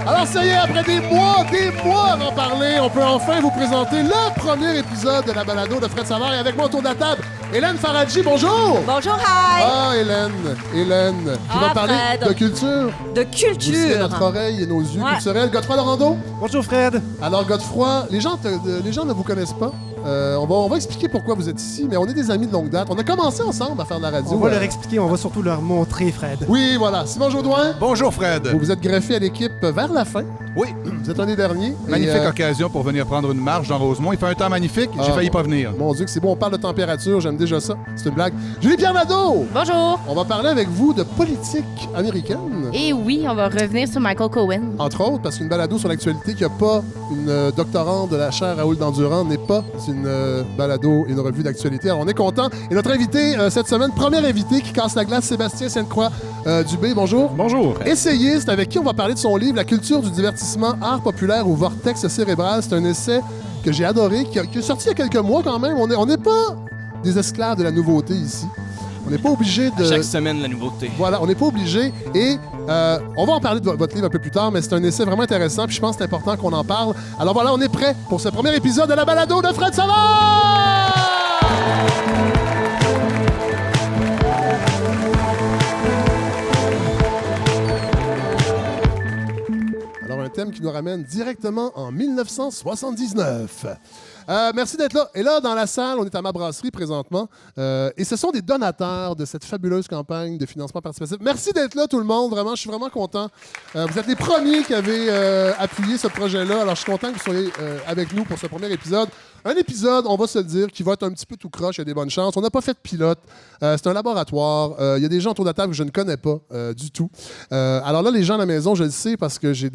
Alors ça y est, après des mois à en parler, on peut enfin vous présenter le premier épisode de la balado de Fred Savard. Et avec moi autour de la table, Hélène Faradji, bonjour! Bonjour, hi! Ah, Hélène, qui va parler Fred. de culture. De Aussi culture! notre oreille et nos yeux Ouais. culturels. Godefroy Laurando. Bonjour Fred. Alors Godefroy, les gens ne vous connaissent pas. On va expliquer pourquoi vous êtes ici, mais on est des amis de longue date. On a commencé ensemble à faire de la radio. On va leur expliquer, on va surtout leur montrer Fred. Oui, voilà. Simon Jaudoin, Bonjour Fred. vous vous êtes greffé à l'équipe vers la fin. Oui, Vous êtes un des derniers. magnifique Et, occasion pour venir prendre une marche dans Rosemont. Il fait un temps magnifique, j'ai Ah, failli pas venir. Mon Dieu, que c'est bon, on parle de température, j'aime déjà ça. C'est une blague. Julie-Pierre Nadeau! Bonjour! On va parler avec vous de politique américaine. Et oui, on va revenir sur Michael Cohen. Entre autres, parce qu'une balado sur l'actualité qui n'a pas une doctorante de la chaire Raoul Dandurand n'est pas une balado et une revue d'actualité. Alors, on est content. Et notre invité cette semaine, premier invité qui casse la glace, Sébastien Sainte-Croix-Dubé. Bonjour. Bonjour. Essayiste avec qui on va parler de son livre La culture du divertissement, art populaire ou vortex cérébral. C'est un essai que j'ai adoré, qui est sorti il y a quelques mois quand même. On n'est pas des esclaves de la nouveauté ici. On n'est pas obligé de... Chaque semaine, la nouveauté. Voilà, on n'est pas obligé. Et on va en parler de votre livre un peu plus tard, mais c'est un essai vraiment intéressant, puis je pense que c'est important qu'on en parle. Alors voilà, on est prêt pour ce premier épisode de la balado de Fred Savard! Alors, un thème qui nous ramène directement en 1979. Merci d'être là. Et là, dans la salle, on est à ma brasserie présentement. Et ce sont des donateurs de cette fabuleuse campagne de financement participatif. Merci d'être là, tout le monde. Vraiment, je suis vraiment content. Vous êtes les premiers qui avez appuyé ce projet-là. Alors, je suis content que vous soyez avec nous pour ce premier épisode. Un épisode, on va se le dire, qui va être un petit peu tout croche, il y a des bonnes chances. On n'a pas fait de pilote. C'est un laboratoire. Il y a des gens autour de la table que je ne connais pas du tout. Alors là, les gens à la maison, je le sais parce que j'ai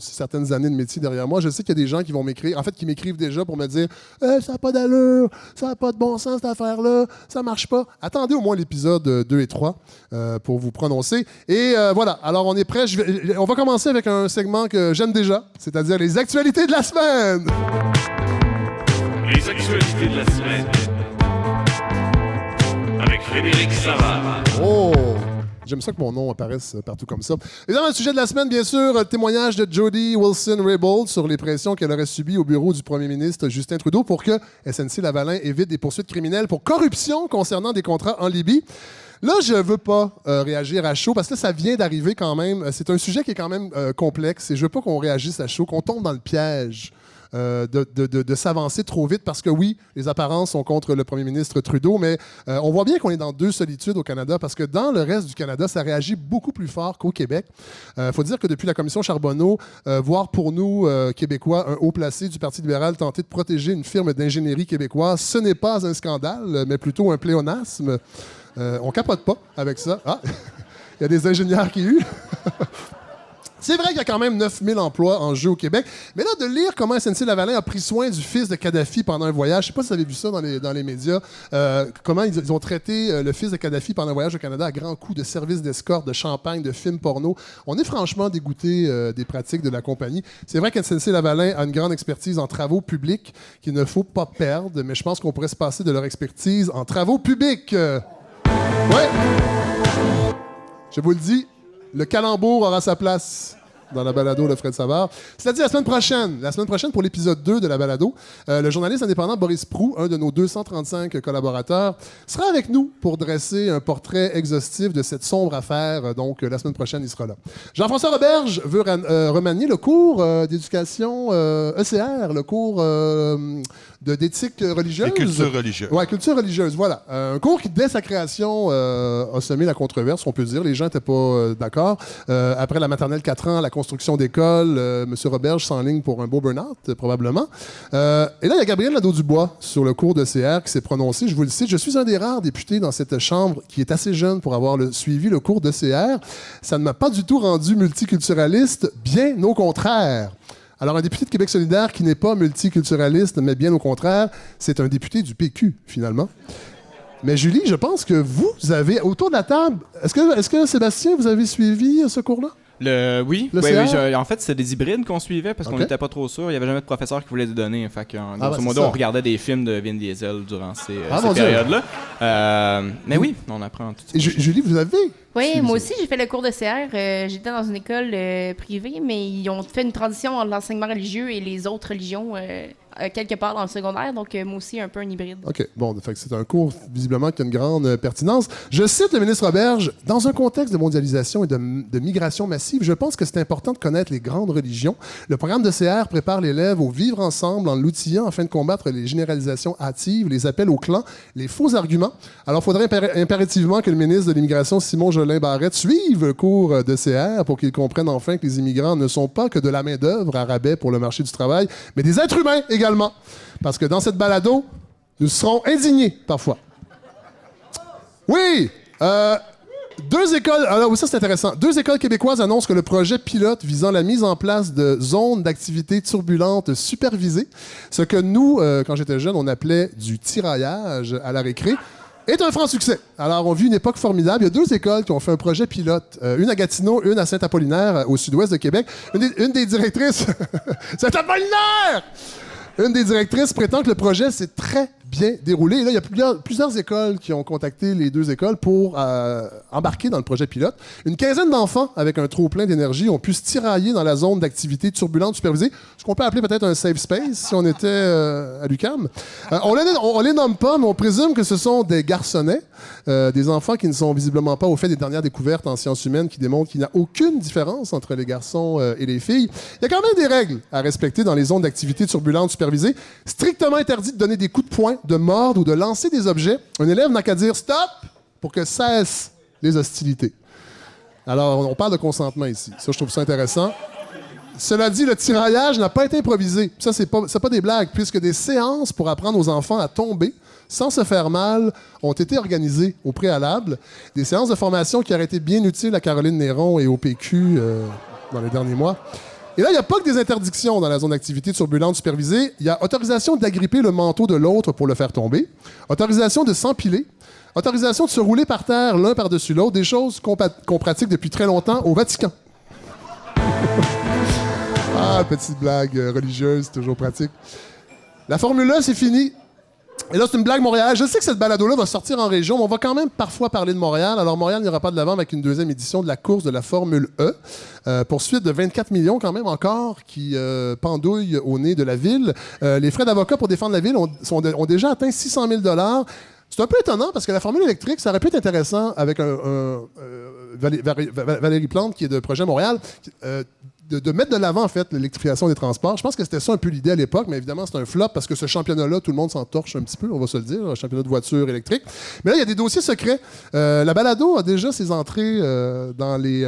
certaines années de métier derrière moi. Je sais qu'il y a des gens qui vont m'écrire, en fait, qui m'écrivent déjà pour me dire ça n'a pas d'allure, ça n'a pas de bon sens, cette affaire-là, ça marche pas. Attendez au moins l'épisode 2 et 3 pour vous prononcer. Et voilà, alors on est prêt. On va commencer avec un segment que j'aime déjà, c'est-à-dire les actualités de la semaine. Les actualités de la semaine avec Frédéric Savard. Oh! J'aime ça que mon nom apparaisse partout comme ça. Et dans le sujet de la semaine, bien sûr, le témoignage de Jody Wilson-Raybould sur les pressions qu'elle aurait subies au bureau du premier ministre Justin Trudeau pour que SNC-Lavalin évite des poursuites criminelles pour corruption concernant des contrats en Libye. Là, je veux pas réagir à chaud parce que là, ça vient d'arriver quand même. C'est un sujet qui est quand même complexe et je veux pas qu'on réagisse à chaud, qu'on tombe dans le piège de s'avancer trop vite parce que oui, les apparences sont contre le premier ministre Trudeau, mais on voit bien qu'on est dans deux solitudes au Canada parce que dans le reste du Canada, ça réagit beaucoup plus fort qu'au Québec. Faut dire que depuis la commission Charbonneau, voir pour nous, Québécois, un haut placé du Parti libéral tenter de protéger une firme d'ingénierie québécoise, ce n'est pas un scandale, mais plutôt un pléonasme. On capote pas avec ça. Ah, il y a des ingénieurs qui huent. C'est vrai qu'il y a quand même 9000 emplois en jeu au Québec, mais là, de lire comment SNC-Lavalin a pris soin du fils de Kadhafi pendant un voyage, je sais pas si vous avez vu ça dans les médias, comment ils ont traité le fils de Kadhafi pendant un voyage au Canada à grands coups de services d'escorte, de champagne, de films porno. On est franchement dégoûté des pratiques de la compagnie. C'est vrai qu'SNC-Lavalin a une grande expertise en travaux publics qu'il ne faut pas perdre, mais je pense qu'on pourrait se passer de leur expertise en travaux publics. Ouais. Je vous le dis, le calembour aura sa place dans la balado de Fred Savard. C'est-à-dire la semaine prochaine pour l'épisode 2 de la balado, le journaliste indépendant Boris Proulx, un de nos 235 collaborateurs, sera avec nous pour dresser un portrait exhaustif de cette sombre affaire. Donc, la semaine prochaine, il sera là. Jean-François Roberge veut remanier le cours d'éducation ECR, le cours d'éthique religieuse. Et culture religieuse. Oui, culture religieuse, voilà. Un cours qui, dès sa création, a semé la controverse, on peut dire. Les gens n'étaient pas d'accord. Après la maternelle 4 ans, la construction d'école, M. Roberge s'enligne pour un beau burn-out, probablement. Et là, il y a Gabriel Nadeau-Dubois sur le cours de CR qui s'est prononcé. Je vous le cite, je suis un des rares députés dans cette chambre qui est assez jeune pour avoir suivi le cours de CR. Ça ne m'a pas du tout rendu multiculturaliste, bien au contraire. Alors, un député de Québec solidaire qui n'est pas multiculturaliste, mais bien au contraire, c'est un député du PQ, finalement. Mais Julie, je pense que vous avez, autour de la table, est-ce que Sébastien, vous avez suivi ce cours-là? Oui, en fait, c'était des hybrides qu'on suivait parce qu'on n'était pas trop sûr. Il n'y avait jamais de professeur qui voulait les donner. Fait qu'en grosso modo, on regardait des films de Vin Diesel durant ces périodes-là. Mais oui, on apprend tout ça. Et Julie, vous avez Oui, moi aussi, j'ai fait le cours de CR. J'étais dans une école privée, mais ils ont fait une transition entre l'enseignement religieux et les autres religions quelque part dans le secondaire. Donc, moi aussi, un peu un hybride. OK. Bon, fait que c'est un cours, visiblement, qui a une grande pertinence. Je cite le ministre Roberge. « Dans un contexte de mondialisation et de migration massive, je pense que c'est important de connaître les grandes religions. Le programme de CR prépare l'élève au vivre ensemble en l'outillant afin de combattre les généralisations hâtives, les appels au clan, les faux arguments. Alors, il faudrait impérativement que le ministre de l'Immigration, Simon Jolin Barrette, suive le cours de CR pour qu'il comprenne enfin que les immigrants ne sont pas que de la main-d'œuvre à rabais pour le marché du travail, mais des êtres humains également. Parce que dans cette balado, nous serons indignés parfois. Oui! Deux écoles... Alors oui, ça c'est intéressant. 2 écoles québécoises annoncent que le projet pilote visant la mise en place de zones d'activité turbulentes supervisées, ce que nous, quand j'étais jeune, on appelait du tiraillage à la récré, est un franc succès. Alors, on vit une époque formidable. Il y a 2 écoles qui ont fait un projet pilote. Une à Gatineau, une à Saint-Apollinaire, au sud-ouest de Québec. Une des directrices... Saint-Apollinaire! Une des directrices prétend que le projet s'est très bien déroulé. Et là, il y a plusieurs écoles qui ont contacté les 2 écoles pour embarquer dans le projet pilote. Une quinzaine d'enfants avec un trop-plein d'énergie ont pu se tirailler dans la zone d'activité turbulente supervisée, ce qu'on peut appeler peut-être un safe space si on était à l'UQAM. On les nomme pas, mais on présume que ce sont des garçonnets, des enfants qui ne sont visiblement pas au fait des dernières découvertes en sciences humaines qui démontrent qu'il n'y a aucune différence entre les garçons et les filles. Il y a quand même des règles à respecter dans les zones d'activité turbulente supervisée. Strictement interdit de donner des coups de poing, de mordre ou de lancer des objets. Un élève n'a qu'à dire « stop » pour que cessent les hostilités. Alors, on parle de consentement ici. Ça, je trouve ça intéressant. Cela dit, le tiraillage n'a pas été improvisé. Ça, c'est pas des blagues, puisque des séances pour apprendre aux enfants à tomber sans se faire mal ont été organisées au préalable. Des séances de formation qui auraient été bien utiles à Caroline Néron et au PQ dans les derniers mois. Et là, il n'y a pas que des interdictions dans la zone d'activité turbulente supervisée. Il y a autorisation d'agripper le manteau de l'autre pour le faire tomber, autorisation de s'empiler, autorisation de se rouler par terre l'un par-dessus l'autre, des choses qu'on pratique depuis très longtemps au Vatican. Ah, petite blague religieuse, toujours pratique. La Formule 1, c'est fini. Et là, c'est une blague Montréal. Je sais que cette balado-là va sortir en région, mais on va quand même parfois parler de Montréal. Alors, Montréal n'ira pas de l'avant avec une 2e édition de la course de la Formule E. Poursuite de 24 millions quand même encore qui pendouillent au nez de la ville. Les frais d'avocat pour défendre la ville ont déjà atteint 600 000 $. C'est un peu étonnant parce que la formule électrique, ça aurait pu être intéressant avec Valérie Plante, qui est de Projet Montréal, de mettre de l'avant, en fait, l'électrification des transports. Je pense que c'était ça un peu l'idée à l'époque, mais évidemment, c'est un flop parce que ce championnat-là, tout le monde s'en torche un petit peu, on va se le dire, un championnat de voitures électriques. Mais là, il y a des dossiers secrets. La balado a déjà ses entrées dans les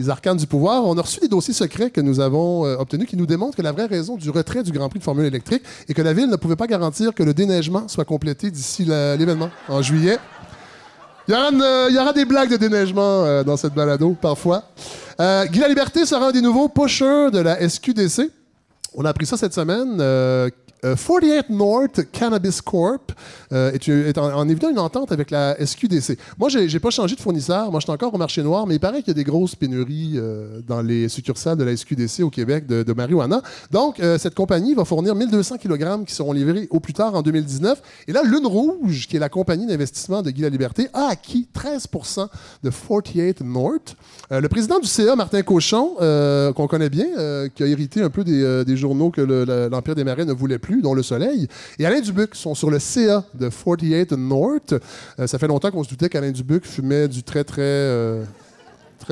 arcanes du pouvoir. On a reçu des dossiers secrets que nous avons obtenus qui nous démontrent que la vraie raison du retrait du Grand Prix de Formule électrique est que la Ville ne pouvait pas garantir que le déneigement soit complété d'ici l'événement, en juillet. Il y aura des blagues de déneigement dans cette balado, parfois. Guy Laliberté sera un des nouveaux pushers de la SQDC. On a appris ça cette semaine. 48 North Cannabis Corp est en évident une entente avec la SQDC. Moi, j'ai pas changé de fournisseur. Moi, je suis encore au marché noir, mais il paraît qu'il y a des grosses pénuries dans les succursales de la SQDC au Québec de marijuana. Donc, cette compagnie va fournir 1200 kg qui seront livrés au plus tard en 2019. Et là, Lune Rouge, qui est la compagnie d'investissement de Guy Laliberté, a acquis 13% de 48 North. Le président du CA, Martin Cochon, qu'on connaît bien, qui a hérité un peu des journaux que l'Empire des Marais ne voulait plus, dont Le Soleil, et Alain Dubuc sont sur le CA de 48 North. Ça fait longtemps qu'on se doutait qu'Alain Dubuc fumait du très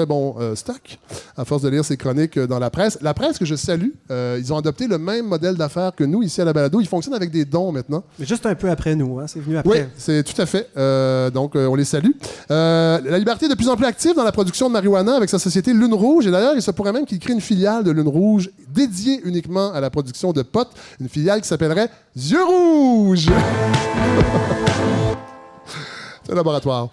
bon stock, à force de lire ses chroniques dans la presse. La presse que je salue, ils ont adopté le même modèle d'affaires que nous, ici à la balado. Ils fonctionnent avec des dons maintenant. Mais juste un peu après nous, hein? C'est venu après. Oui, c'est tout à fait. Donc, on les salue. La Liberté est de plus en plus active dans la production de marijuana avec sa société Lune Rouge. Et d'ailleurs, il se pourrait même qu'il crée une filiale de Lune Rouge dédiée uniquement à la production de pot. Une filiale qui s'appellerait Yeux Rouges. C'est un laboratoire.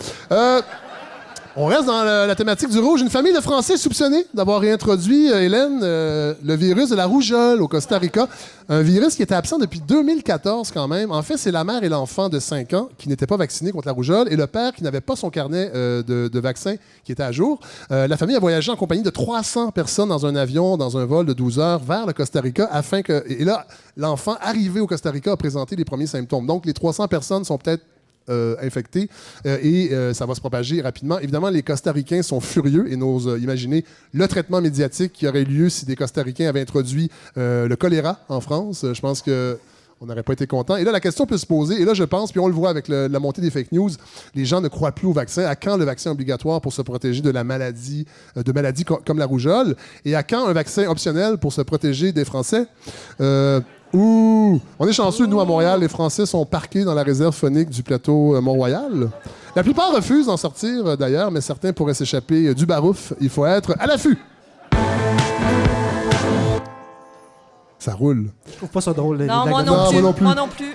On reste dans la thématique du rouge. Une famille de Français soupçonnés d'avoir réintroduit, Hélène, le virus de la rougeole au Costa Rica. Un virus qui était absent depuis 2014 quand même. En fait, c'est la mère et l'enfant de 5 ans qui n'étaient pas vaccinés contre la rougeole et le père qui n'avait pas son carnet de vaccins qui était à jour. La famille a voyagé en compagnie de 300 personnes dans un avion, dans un vol de 12 heures vers le Costa Rica afin que... Et là, l'enfant arrivé au Costa Rica a présenté les premiers symptômes. Donc, les 300 personnes sont peut-être infectés et ça va se propager rapidement. Évidemment, les Costa-Ricains sont furieux et n'osent imaginer le traitement médiatique qui aurait eu lieu si des Costa-Ricains avaient introduit le choléra en France. Je pense que on n'aurait pas été content. Et là, la question peut se poser, et là, je pense, puis on le voit avec la montée des fake news, les gens ne croient plus au vaccin. À quand le vaccin obligatoire pour se protéger de la maladie, de maladies comme la rougeole? Et à quand un vaccin optionnel pour se protéger des Français? On est chanceux, nous, à Montréal, les Français sont parqués dans la réserve faunique du plateau Mont-Royal. La plupart refusent d'en sortir, d'ailleurs, mais certains pourraient s'échapper du barouf. Il faut être à l'affût. Ça roule. Je trouve pas ça drôle. Non, moi non plus.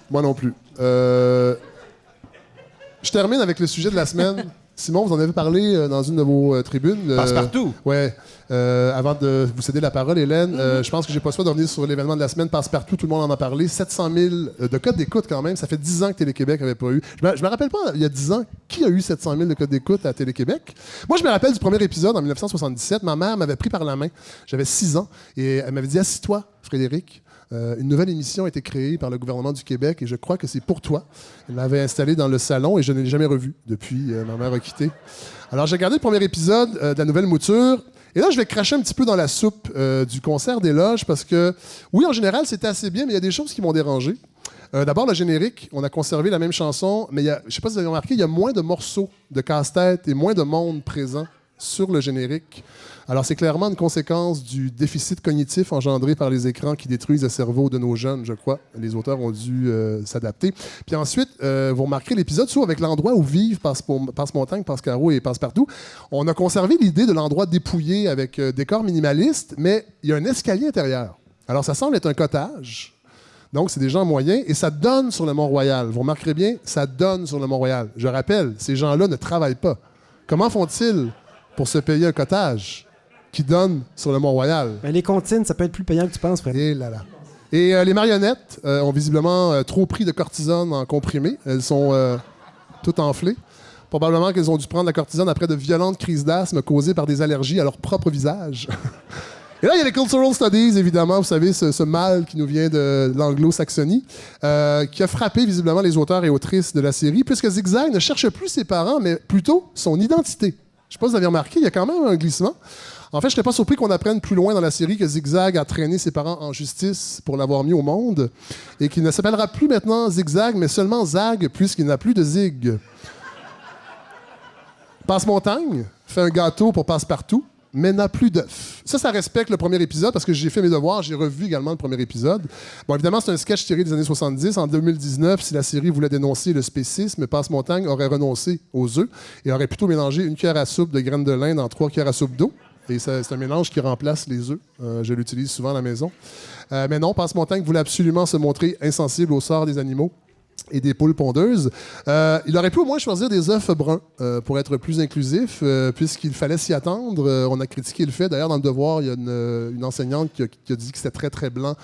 Moi non plus. Je termine avec le sujet de la semaine. Simon, vous en avez parlé dans une de vos tribunes. Passe-partout. Ouais. Avant de vous céder la parole, Hélène, je pense que j'ai pas le choix de revenir sur l'événement de la semaine. Passe-partout, tout le monde en a parlé. 700 000 de codes d'écoute quand même. Ça fait 10 ans que Télé-Québec n'avait pas eu. Je me rappelle pas, il y a 10 ans, qui a eu 700 000 de codes d'écoute à Télé-Québec? Moi, je me rappelle du premier épisode en 1977. Ma mère m'avait pris par la main. J'avais 6 ans. Et elle m'avait dit « Assis-toi, Frédéric. Une nouvelle émission a été créée par le gouvernement du Québec et je crois que c'est pour toi. » Elle m'avait installé dans le salon et je ne l'ai jamais revu depuis. Ma mère a quitté. Alors, j'ai regardé le premier épisode de la nouvelle mouture. Et là, je vais cracher un petit peu dans la soupe du concert des loges parce que, oui, en général, c'était assez bien, mais il y a des choses qui m'ont dérangé. D'abord, le générique. On a conservé la même chanson, mais je ne sais pas si vous avez remarqué, il y a moins de morceaux de casse-tête et moins de monde présent sur le générique. Alors, c'est clairement une conséquence du déficit cognitif engendré par les écrans qui détruisent le cerveau de nos jeunes, je crois. Les auteurs ont dû s'adapter. Puis ensuite, vous remarquerez l'épisode, surtout avec l'endroit où vivent Passe-Montagne, Passe-Carreau et Passe-Partout. On a conservé l'idée de l'endroit dépouillé avec décor minimaliste, mais il y a un escalier intérieur. Alors, ça semble être un cottage. Donc, c'est des gens moyens et ça donne sur le Mont-Royal. Vous remarquerez bien, ça donne sur le Mont-Royal. Je rappelle, ces gens-là ne travaillent pas. Comment font-ils pour se payer un cottage qui donne sur le Mont-Royal? Ben, les comptines, ça peut être plus payant que tu penses, frère. Et là là. Et les marionnettes ont visiblement trop pris de cortisone en comprimé. Elles sont toutes enflées. Probablement qu'elles ont dû prendre la cortisone après de violentes crises d'asthme causées par des allergies à leur propre visage. Et là, il y a les Cultural Studies, évidemment, vous savez, ce mal qui nous vient de l'anglo-saxonie, qui a frappé visiblement les auteurs et autrices de la série, puisque Zigzag ne cherche plus ses parents, mais plutôt son identité. Je ne sais pas si vous avez remarqué, il y a quand même un glissement. En fait, je n'étais pas surpris qu'on apprenne plus loin dans la série que Zigzag a traîné ses parents en justice pour l'avoir mis au monde et qu'il ne s'appellera plus maintenant Zigzag, mais seulement Zag, puisqu'il n'a plus de zig. Passe-Montagne fait un gâteau pour Passe-Partout, mais n'a plus d'œufs. Ça respecte le premier épisode parce que j'ai fait mes devoirs, j'ai revu également le premier épisode. Bon, évidemment, c'est un sketch tiré des années 70. En 2019, si la série voulait dénoncer le spécisme, Passe-Montagne aurait renoncé aux œufs et aurait plutôt mélangé une cuillère à soupe de graines de lin dans 3 cuillères à soupe d'eau. Et c'est un mélange qui remplace les œufs. Je l'utilise souvent à la maison. Mais non, Passe-Montagne voulait absolument se montrer insensible au sort des animaux et des poules pondeuses. Il aurait pu au moins choisir des œufs bruns pour être plus inclusif, puisqu'il fallait s'y attendre. On a critiqué le fait. D'ailleurs, dans le Devoir, il y a une enseignante qui a dit que c'était très, très blanc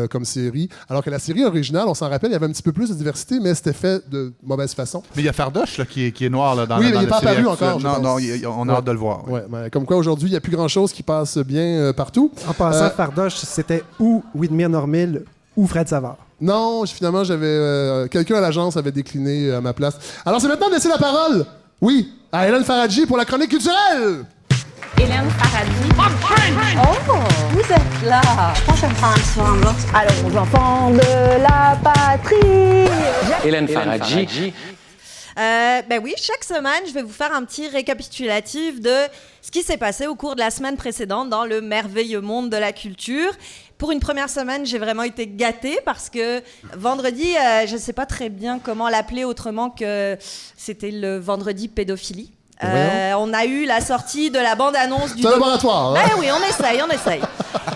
comme série. Alors que la série originale, on s'en rappelle, il y avait un petit peu plus de diversité, mais c'était fait de mauvaise façon. Mais il y a Fardoche là, qui est noir là, dans oui, la mais il n'est pas apparu encore. Non, on a hâte de le voir. Ouais, mais comme quoi, aujourd'hui, il n'y a plus grand-chose qui passe bien partout. En passant, Fardoche, c'était ou Widmir Normil ou Fred Savard. Non, finalement, j'avais quelqu'un à l'agence avait décliné à ma place. Alors, c'est maintenant de laisser la parole, oui, à Hélène Faradji pour la chronique culturelle. Hélène Faradji. Oh, vous êtes là. Je pense que je vais me prendre ensemble. Allons, enfants de la patrie. Hélène Faradji. Ben oui, chaque semaine, je vais vous faire un petit récapitulatif de ce qui s'est passé au cours de la semaine précédente dans le merveilleux monde de la culture. Pour une première semaine, j'ai vraiment été gâtée parce que vendredi, je ne sais pas très bien comment l'appeler autrement que c'était le vendredi pédophilie. On a eu la sortie de la bande-annonce du... C'est un laboratoire, hein? Ben oui, on essaye.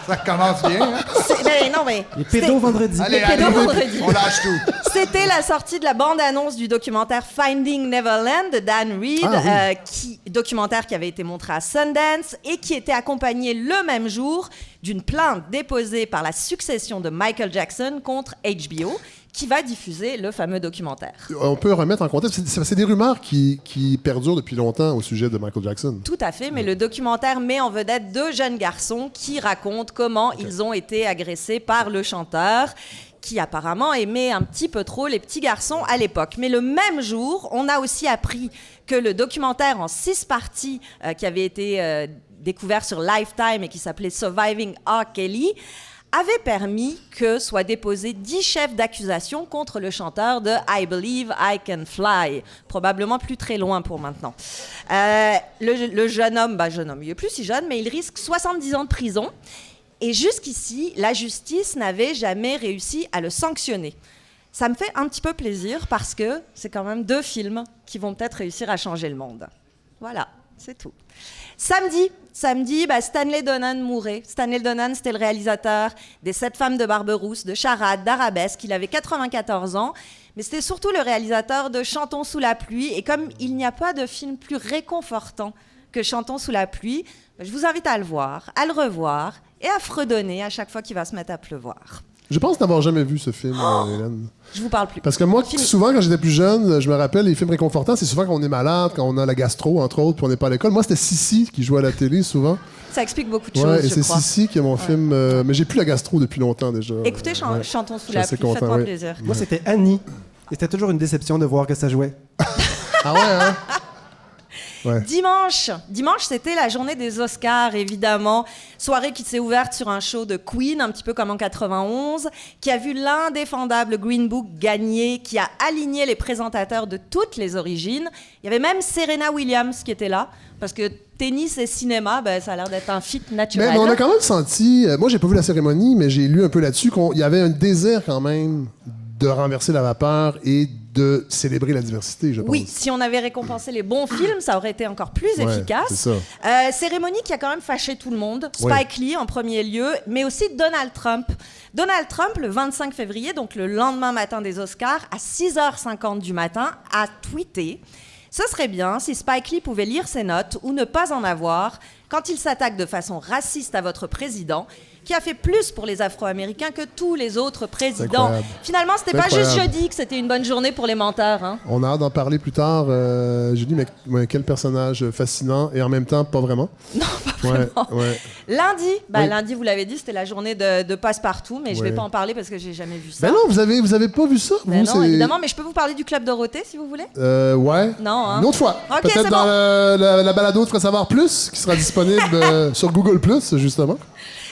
Ça commence bien, hein? Les pédos vendredi. Allez, vendredi. on lâche tout. C'était la sortie de la bande-annonce du documentaire Finding Neverland de Dan Reed, documentaire qui avait été montré à Sundance et qui était accompagné le même jour d'une plainte déposée par la succession de Michael Jackson contre HBO, qui va diffuser le fameux documentaire. On peut remettre en contexte, c'est des rumeurs qui perdurent depuis longtemps au sujet de Michael Jackson. Tout à fait, mais le documentaire met en vedette 2 jeunes garçons qui racontent comment ils ont été agressés par le chanteur, qui apparemment aimait un petit peu trop les petits garçons à l'époque. Mais le même jour, on a aussi appris que le documentaire en 6 parties qui avait été découvert sur Lifetime et qui s'appelait Surviving R. Kelly avait permis que soient déposés 10 chefs d'accusation contre le chanteur de I Believe I Can Fly, probablement plus très loin pour maintenant. Le jeune homme, il est plus si jeune, mais il risque 70 ans de prison. Et jusqu'ici, la justice n'avait jamais réussi à le sanctionner. Ça me fait un petit peu plaisir parce que c'est quand même 2 films qui vont peut-être réussir à changer le monde. Voilà, c'est tout. Samedi, Stanley Donen mourait. Stanley Donen, c'était le réalisateur des 7 femmes de Barberousse, de Charade, d'Arabesque. Il avait 94 ans, mais c'était surtout le réalisateur de Chantons sous la pluie. Et comme il n'y a pas de film plus réconfortant que Chantons sous la pluie, je vous invite à le voir, à le revoir et à fredonner à chaque fois qu'il va se mettre à pleuvoir. Je pense n'avoir jamais vu ce film, Hélène. Je vous parle plus. Parce que moi, souvent, quand j'étais plus jeune, je me rappelle, les films réconfortants, c'est souvent quand on est malade, quand on a la gastro, entre autres, puis on n'est pas à l'école. Moi, c'était Sissi qui jouait à la télé, souvent. Ça explique beaucoup de choses, je crois. Et c'est Sissi qui est mon film... mais j'ai plus la gastro depuis longtemps, déjà. Écoutez, Chantons sous la pluie, faites-moi plaisir. Moi, c'était Annie. Et c'était toujours une déception de voir que ça jouait. Ah ouais, hein? Ouais. Dimanche, c'était la journée des Oscars, évidemment. Soirée qui s'est ouverte sur un show de Queen, un petit peu comme en 91, qui a vu l'indéfendable Green Book gagner, qui a aligné les présentateurs de toutes les origines. Il y avait même Serena Williams qui était là, parce que tennis et cinéma, ça a l'air d'être un fit naturel. Mais on a quand même senti... moi, j'ai pas vu la cérémonie, mais j'ai lu un peu là-dessus qu'il y avait un désir quand même de renverser la vapeur et de célébrer la diversité, je pense. Oui, si on avait récompensé les bons films, ça aurait été encore plus efficace. C'est ça. Cérémonie qui a quand même fâché tout le monde. Spike Lee en premier lieu, mais aussi Donald Trump. Donald Trump, le 25 février, donc le lendemain matin des Oscars, à 6h50 du matin, a tweeté « Ce serait bien si Spike Lee pouvait lire ses notes ou ne pas en avoir quand il s'attaque de façon raciste à votre président, qui a fait plus pour les Afro-Américains que tous les autres présidents. » Finalement, c'était pas juste jeudi que c'était une bonne journée pour les menteurs. Hein. On a hâte d'en parler plus tard. Julie, mais quel personnage fascinant et en même temps pas vraiment. Non, pas vraiment. Ouais. Lundi, vous l'avez dit, c'était la journée de Passe-Partout, mais je vais pas en parler parce que j'ai jamais vu ça. Ben non, vous avez pas vu ça? Non, évidemment, mais je peux vous parler du Club Dorothée si vous voulez. Ouais. Non, hein. Une autre fois. Okay, peut-être dans la balado de Ferait savoir plus, qui sera disponible sur Google+, justement.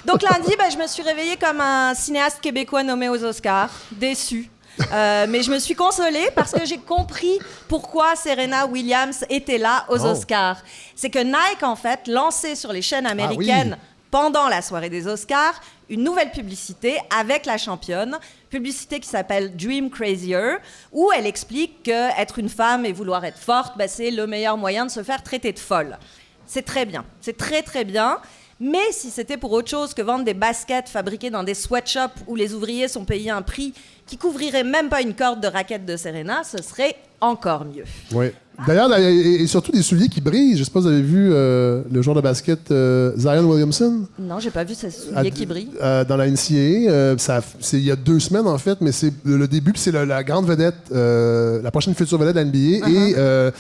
Donc lundi, je me suis réveillée comme un cinéaste québécois nommé aux Oscars, déçu. Mais je me suis consolée parce que j'ai compris pourquoi Serena Williams était là aux Oscars. C'est que Nike, en fait, lançait sur les chaînes américaines pendant la soirée des Oscars une nouvelle publicité avec la championne, publicité qui s'appelle Dream Crazier, où elle explique qu'être une femme et vouloir être forte, c'est le meilleur moyen de se faire traiter de folle. C'est très bien, c'est très très bien. Mais si c'était pour autre chose que vendre des baskets fabriquées dans des sweatshops où les ouvriers sont payés un prix qui couvrirait même pas une corde de raquette de Serena, ce serait encore mieux. Oui. D'ailleurs, et surtout des souliers qui brillent. Je sais pas si vous avez vu le joueur de basket Zion Williamson. Non, j'ai pas vu ces souliers qui brillent. Dans la NCAA, c'est il y a 2 semaines en fait, mais c'est le début, puis c'est la grande vedette, la prochaine future vedette de la NBA,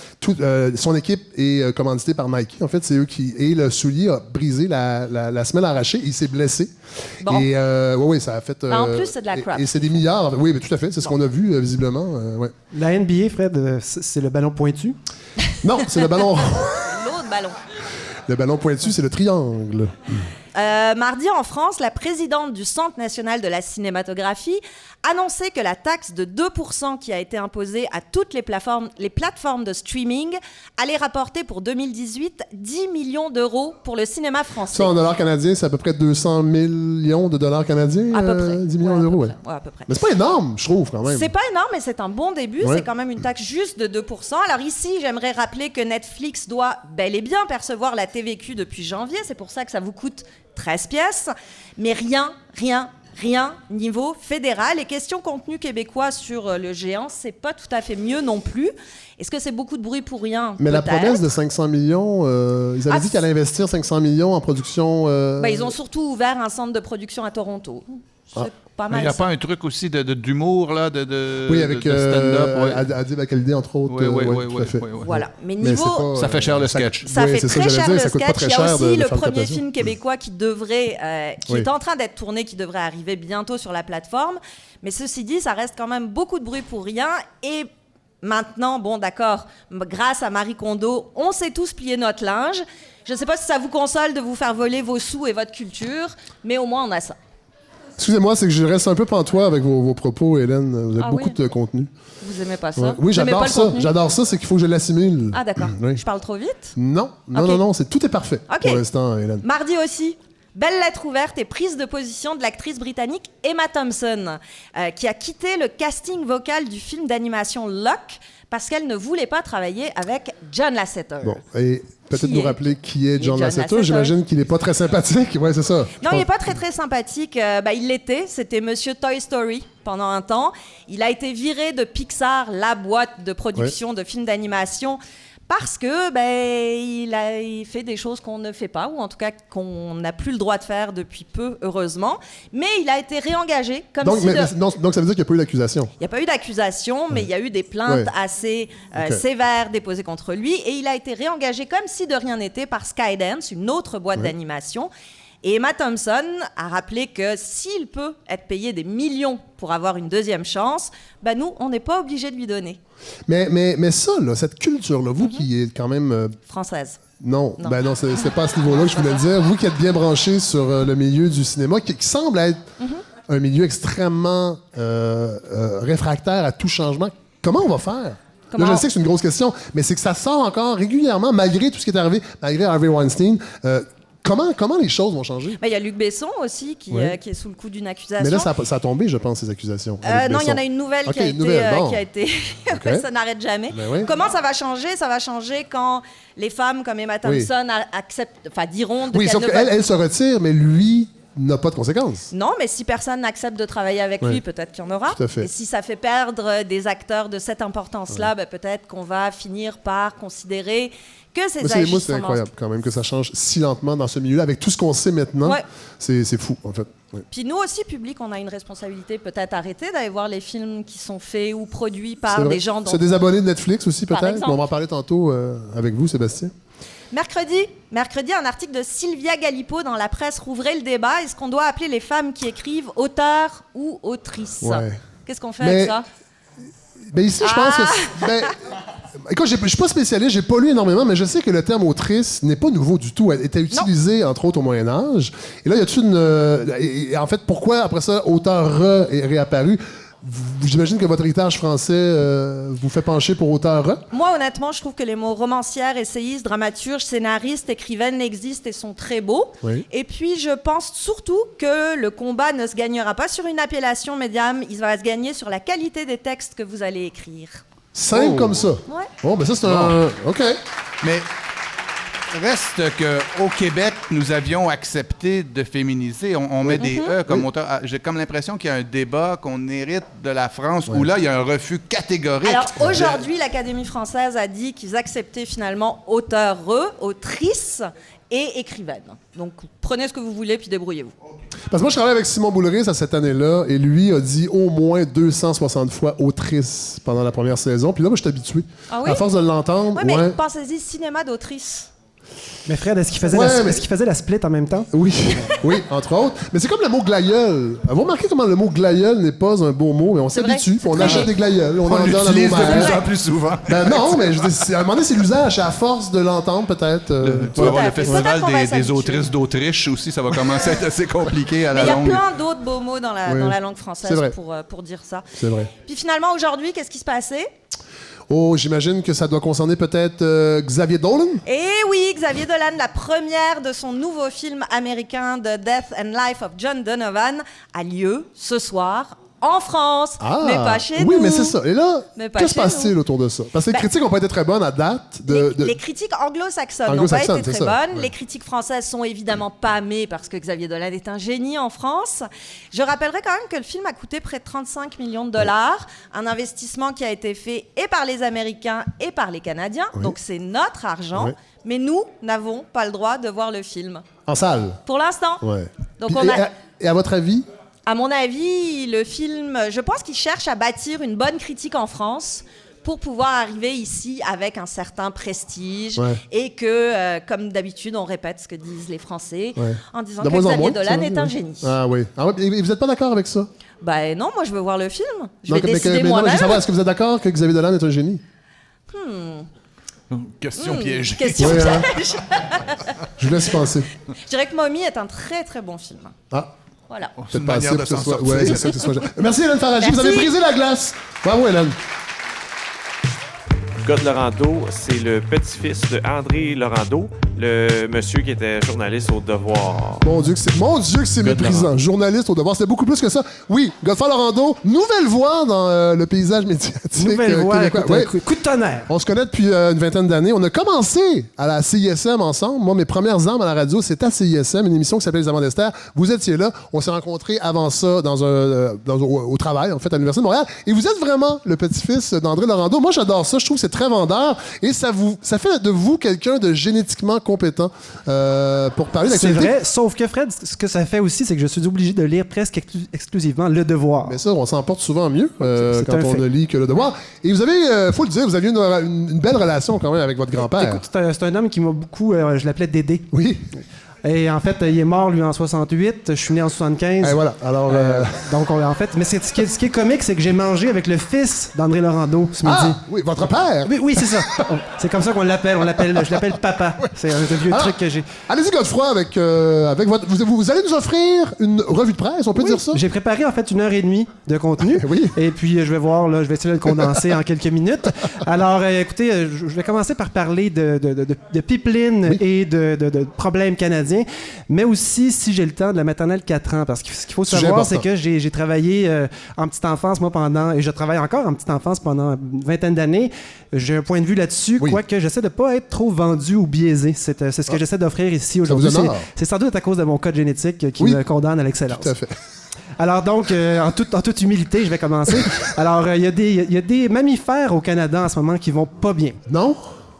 et son équipe est commanditée par Nike. En fait, c'est eux qui... Et le soulier a brisé, la semelle arrachée, et il s'est blessé. Bon. Et oui, ça a fait... en plus, c'est de la crap. Et c'est des milliards. Oui, mais tout à fait, c'est ce qu'on a vu visiblement. Ouais. La NBA, Fred, c'est le ballon pointu? Non, c'est le ballon. L'autre ballon. Le ballon pointu, c'est le triangle. Mardi, en France, la présidente du Centre national de la cinématographie annonçait que la taxe de 2% qui a été imposée à toutes les plateformes de streaming allait rapporter pour 2018 10 millions d'euros pour le cinéma français. Ça, en dollars canadiens, c'est à peu près 200 millions de dollars canadiens? À peu près. 10 millions d'euros, oui. Ouais, à peu près. Mais c'est pas énorme, je trouve, quand même. C'est pas énorme, mais c'est un bon début. Ouais. C'est quand même une taxe juste de 2%. Alors ici, j'aimerais rappeler que Netflix doit bel et bien percevoir la TVQ depuis janvier. C'est pour ça que ça vous coûte 13 pièces. Mais rien niveau fédéral. Et question contenu québécois sur le géant, c'est pas tout à fait mieux non plus. Est-ce que c'est beaucoup de bruit pour rien? Mais la promesse de 500 millions, ils avaient dit qu'elle allait investir 500 millions en production... ils ont surtout ouvert un centre de production à Toronto. c'est pas Il mal. n'y a ça. pas un truc aussi d'humour, là, Oui, avec de stand-up. Adib Al-Khalidi, entre autres. Tout à fait. Voilà. Mais Mais niveau. c'est pas, Ça fait cher le sketch. Ça Oui, fait c'est ça, très j'allais cher dire, le ça coûte pas sketch. très Il y a cher aussi de le faire le premier captation. film québécois qui devrait, qui Oui. est en train d'être tourné, qui devrait arriver bientôt sur la plateforme. Mais ceci dit, ça reste quand même beaucoup de bruit pour rien. Et maintenant, bon, d'accord, grâce à Marie Kondo, on sait tous plier notre linge. Je ne sais pas si ça vous console de vous faire voler vos sous et votre culture, mais au moins on a ça. Excusez-moi, c'est que je reste un peu pantois avec vos propos, Hélène. Vous avez Ah beaucoup oui? de contenu. Vous aimez pas ça? Ouais. Oui, Vous aimez pas j'adore le ça. contenu? J'adore ça, c'est qu'il faut que je l'assimile. Ah d'accord. Oui. Je parle trop vite? Non, Ok. non, tout est parfait Ok. pour l'instant, Hélène. Mardi aussi, belle lettre ouverte et prise de position de l'actrice britannique Emma Thompson, qui a quitté le casting vocal du film d'animation Luck parce qu'elle ne voulait pas travailler avec John Lasseter. Bon, et peut-être Qui nous est- rappeler qui est John Lasseter. Lasseter? J'imagine qu'il n'est pas très sympathique. Oui, c'est ça. Non, il n'est pas très très sympathique. Il l'était. C'était Monsieur Toy Story pendant un temps. Il a été viré de Pixar, la boîte de production de films d'animation, parce que il fait des choses qu'on ne fait pas, ou en tout cas qu'on n'a plus le droit de faire depuis peu, heureusement. Mais il a été réengagé comme Donc, si donc, ça veut dire qu'il n'y a pas eu d'accusation. il n'y a pas eu d'accusation, mais il y a eu des plaintes assez Ok. sévères déposées contre lui. Et il a été réengagé comme si de rien n'était par Skydance, une autre boîte d'animation. Et Emma Thompson a rappelé que s'il peut être payé des millions pour avoir une deuxième chance, nous, on n'est pas obligé de lui donner. Mais ça, là, cette culture-là, vous qui êtes quand même... Française. Non, Non. ben non, c'est pas à ce niveau-là que je voulais le dire. Vous qui êtes bien branché sur le milieu du cinéma, qui semble être un milieu extrêmement réfractaire à tout changement, comment on va faire? Là, je sais que c'est une grosse question, mais c'est que ça sort encore régulièrement, malgré tout ce qui est arrivé, malgré Harvey Weinstein. Comment les choses vont changer? Il y a Luc Besson aussi qui est sous le coup d'une accusation. Mais là, ça a tombé, je pense, ces accusations. avec Non, il y en Besson. a une nouvelle Ok, qui a une nouvelle, bon. été... ça n'arrête jamais. Ben oui. Comment ça va changer? Ça va changer quand les femmes comme Emma Thompson diront Oui, qu'elles sauf ne qu'elle, veulent- elle se retire, mais lui n'a pas de conséquences. Non, mais si personne n'accepte de travailler avec Oui. lui, peut-être qu'il y en aura. Tout à fait. Et si ça fait perdre des acteurs de cette importance-là, peut-être qu'on va finir par considérer que ces Moi, agissements... c'est incroyable quand même que ça change si lentement dans ce milieu-là, avec tout ce qu'on sait maintenant. Ouais. C'est fou, en fait. Ouais. Puis nous aussi, public, on a une responsabilité, peut-être arrêter d'aller voir les films qui sont faits ou produits C'est par vrai. des gens dont... Se désabonner de Netflix aussi, Par peut-être. exemple. On va en parler tantôt avec vous, Sébastien. Mercredi, un article de Sylvia Galipo dans la presse rouvrait le débat. Est-ce qu'on doit appeler les femmes qui écrivent auteurs ou autrices? Ouais. Qu'est-ce qu'on fait avec ça? Ben ici, je pense que... écoute, je suis pas spécialiste, j'ai pas lu énormément, mais je sais que le terme autrice n'est pas nouveau du tout. Elle était utilisée, entre autres, au Moyen-Âge. Et là, il y a toute une... et en fait, pourquoi, après ça, auteur est réapparu? J'imagine que votre héritage français vous fait pencher pour auteur. Moi, honnêtement, je trouve que les mots romancière, essayiste, dramaturge, scénariste, écrivaine existent et sont très beaux. Oui. Et puis, je pense surtout que le combat ne se gagnera pas sur une appellation, mesdames. Il va se gagner sur la qualité des textes que vous allez écrire. Simple comme ça. Ouais. Bon, ben ça, c'est un... OK. Mais reste qu'au Québec, nous avions accepté de féminiser. On met des E comme auteur. J'ai comme l'impression qu'il y a un débat qu'on hérite de la France où là, il y a un refus catégorique. Alors aujourd'hui, l'Académie française a dit qu'ils acceptaient finalement auteur, autrice et écrivaine. Donc prenez ce que vous voulez puis débrouillez-vous. Parce que moi, je travaille avec Simon Boulris à cette année-là, et lui a dit au moins 260 fois autrice pendant la première saison. Puis là, moi, je suis habitué. Ah oui? À force de l'entendre, Ouais, mais ouais. pensez-y, cinéma d'autrice. Mais Fred, est-ce qu'il faisait, Ouais, est-ce qu'il faisait la split en même temps? Oui, oui, entre autres. Mais c'est comme le mot glaïeul. Vous remarquez comment le mot glaïeul n'est pas un beau mot, mais on C'est s'habitue, vrai, puis on c'est achète vrai. des glaïeuls, on en donne à nos l'utilise de mères. plus en plus souvent. Ben non, mais je dis, à un moment donné, c'est l'usage. À force de l'entendre, peut-être. Tu vas avoir à le fait. festival Peut-être qu'on va des s'habituer. autrices d'Autriche aussi, ça va commencer à être assez compliqué à Mais la il y a longue. plein d'autres beaux mots dans la, Oui. dans la langue C'est française vrai. pour dire ça. C'est vrai. Puis finalement, aujourd'hui, qu'est-ce qui se passait? Oh, j'imagine que ça doit concerner peut-être Xavier Dolan? Eh oui, Xavier Dolan, la première de son nouveau film américain The Death and Life of John Donovan, a lieu ce soir en France, mais pas chez nous. Oui, mais c'est ça. Et là, Mais pas que se chez passe-t-il nous. autour de ça? Parce que les critiques n'ont pas été très bonnes à date. Les critiques anglo-saxonnes n'ont pas Anglo-saxonnes, été très c'est ça, bonnes. ouais. Les critiques françaises sont évidemment pâmées parce que Xavier Dolan est un génie en France. Je rappellerai quand même que le film a coûté près de 35 millions de dollars, un investissement qui a été fait et par les Américains et par les Canadiens. Oui. Donc c'est notre argent, Oui. mais nous n'avons pas le droit de voir le film. En salle. Pour l'instant. Ouais. Donc Puis, on a... et à votre avis, À mon avis, le film, je pense qu'il cherche à bâtir une bonne critique en France pour pouvoir arriver ici avec un certain prestige et que, comme d'habitude, on répète ce que disent les Français en disant que Xavier Dolan est un génie. Ah oui. Ah, et vous n'êtes pas d'accord avec ça? Ben non, moi je veux voir le film. Je vais décider moi-même. Je veux savoir, est-ce que vous êtes d'accord que Xavier Dolan est un génie? Question piège. Question piège. Je vous laisse y penser. Je dirais que Mommy est un très très bon film. Ah. Voilà. C'est une manière de s'en sortir. Ouais, c'est ça, que ce soit... Merci Hélène Faradji, vous avez brisé la glace. Bravo Hélène. Scott Laurando, c'est le petit-fils de André Laurando, le monsieur qui était journaliste au Devoir. Mon Dieu que c'est méprisant. Journaliste au Devoir, c'est beaucoup plus que ça. Oui, Godefroy Laurando, nouvelle voix dans le paysage médiatique. Nouvelle voix, coup de tonnerre. On se connaît depuis une vingtaine d'années. On a commencé à la CISM ensemble. Moi, mes premières armes à la radio, c'était à CISM, une émission qui s'appelait Les Amants d'Esther. Vous étiez là. On s'est rencontrés avant ça au travail, en fait, à l'Université de Montréal. Et vous êtes vraiment le petit-fils d'André Laurando. Moi, j'adore ça. Je trouve que c'est très vendeur. Et ça fait de vous quelqu'un de génétiquement compétent pour parler d'actualité. C'est vrai, sauf que Fred, ce que ça fait aussi, c'est que je suis obligé de lire presque exclusivement Le Devoir. Mais ça, on s'en porte souvent mieux quand on ne lit que Le Devoir. Et vous avez, faut le dire, vous aviez une belle relation quand même avec votre grand-père. Écoute, c'est un homme qui m'a beaucoup... je l'appelais Dédé. Oui. Et en fait, il est mort, lui, en 68. Je suis né en 75. Et voilà. Alors, donc, en fait... Mais ce qui est comique, c'est que j'ai mangé avec le fils d'André Laurando ce midi. Ah, oui, votre père? Oui, c'est ça. C'est comme ça qu'on l'appelle. Je l'appelle papa. C'est un vieux truc que j'ai... Allez-y, Godefroy, avec votre... Vous allez nous offrir une revue de presse, on peut dire ça? J'ai préparé, en fait, 1h30 de contenu. Oui. Et puis, je vais voir, là, je vais essayer de le condenser en quelques minutes. Alors, écoutez, je vais commencer par parler de pipeline et de problèmes canadiens. Mais aussi, si j'ai le temps, de la maternelle 4 ans. Parce que ce qu'il faut savoir, c'est que j'ai travaillé en petite enfance, moi, et je travaille encore en petite enfance pendant une vingtaine d'années. J'ai un point de vue là-dessus, quoique j'essaie de ne pas être trop vendu ou biaisé. C'est ce que j'essaie d'offrir ici aujourd'hui. C'est sans doute à cause de mon code génétique qui me condamne à l'excellence. Tout à fait. Alors donc, en toute humilité, je vais commencer. Alors, il y a des mammifères au Canada en ce moment qui vont pas bien. Non?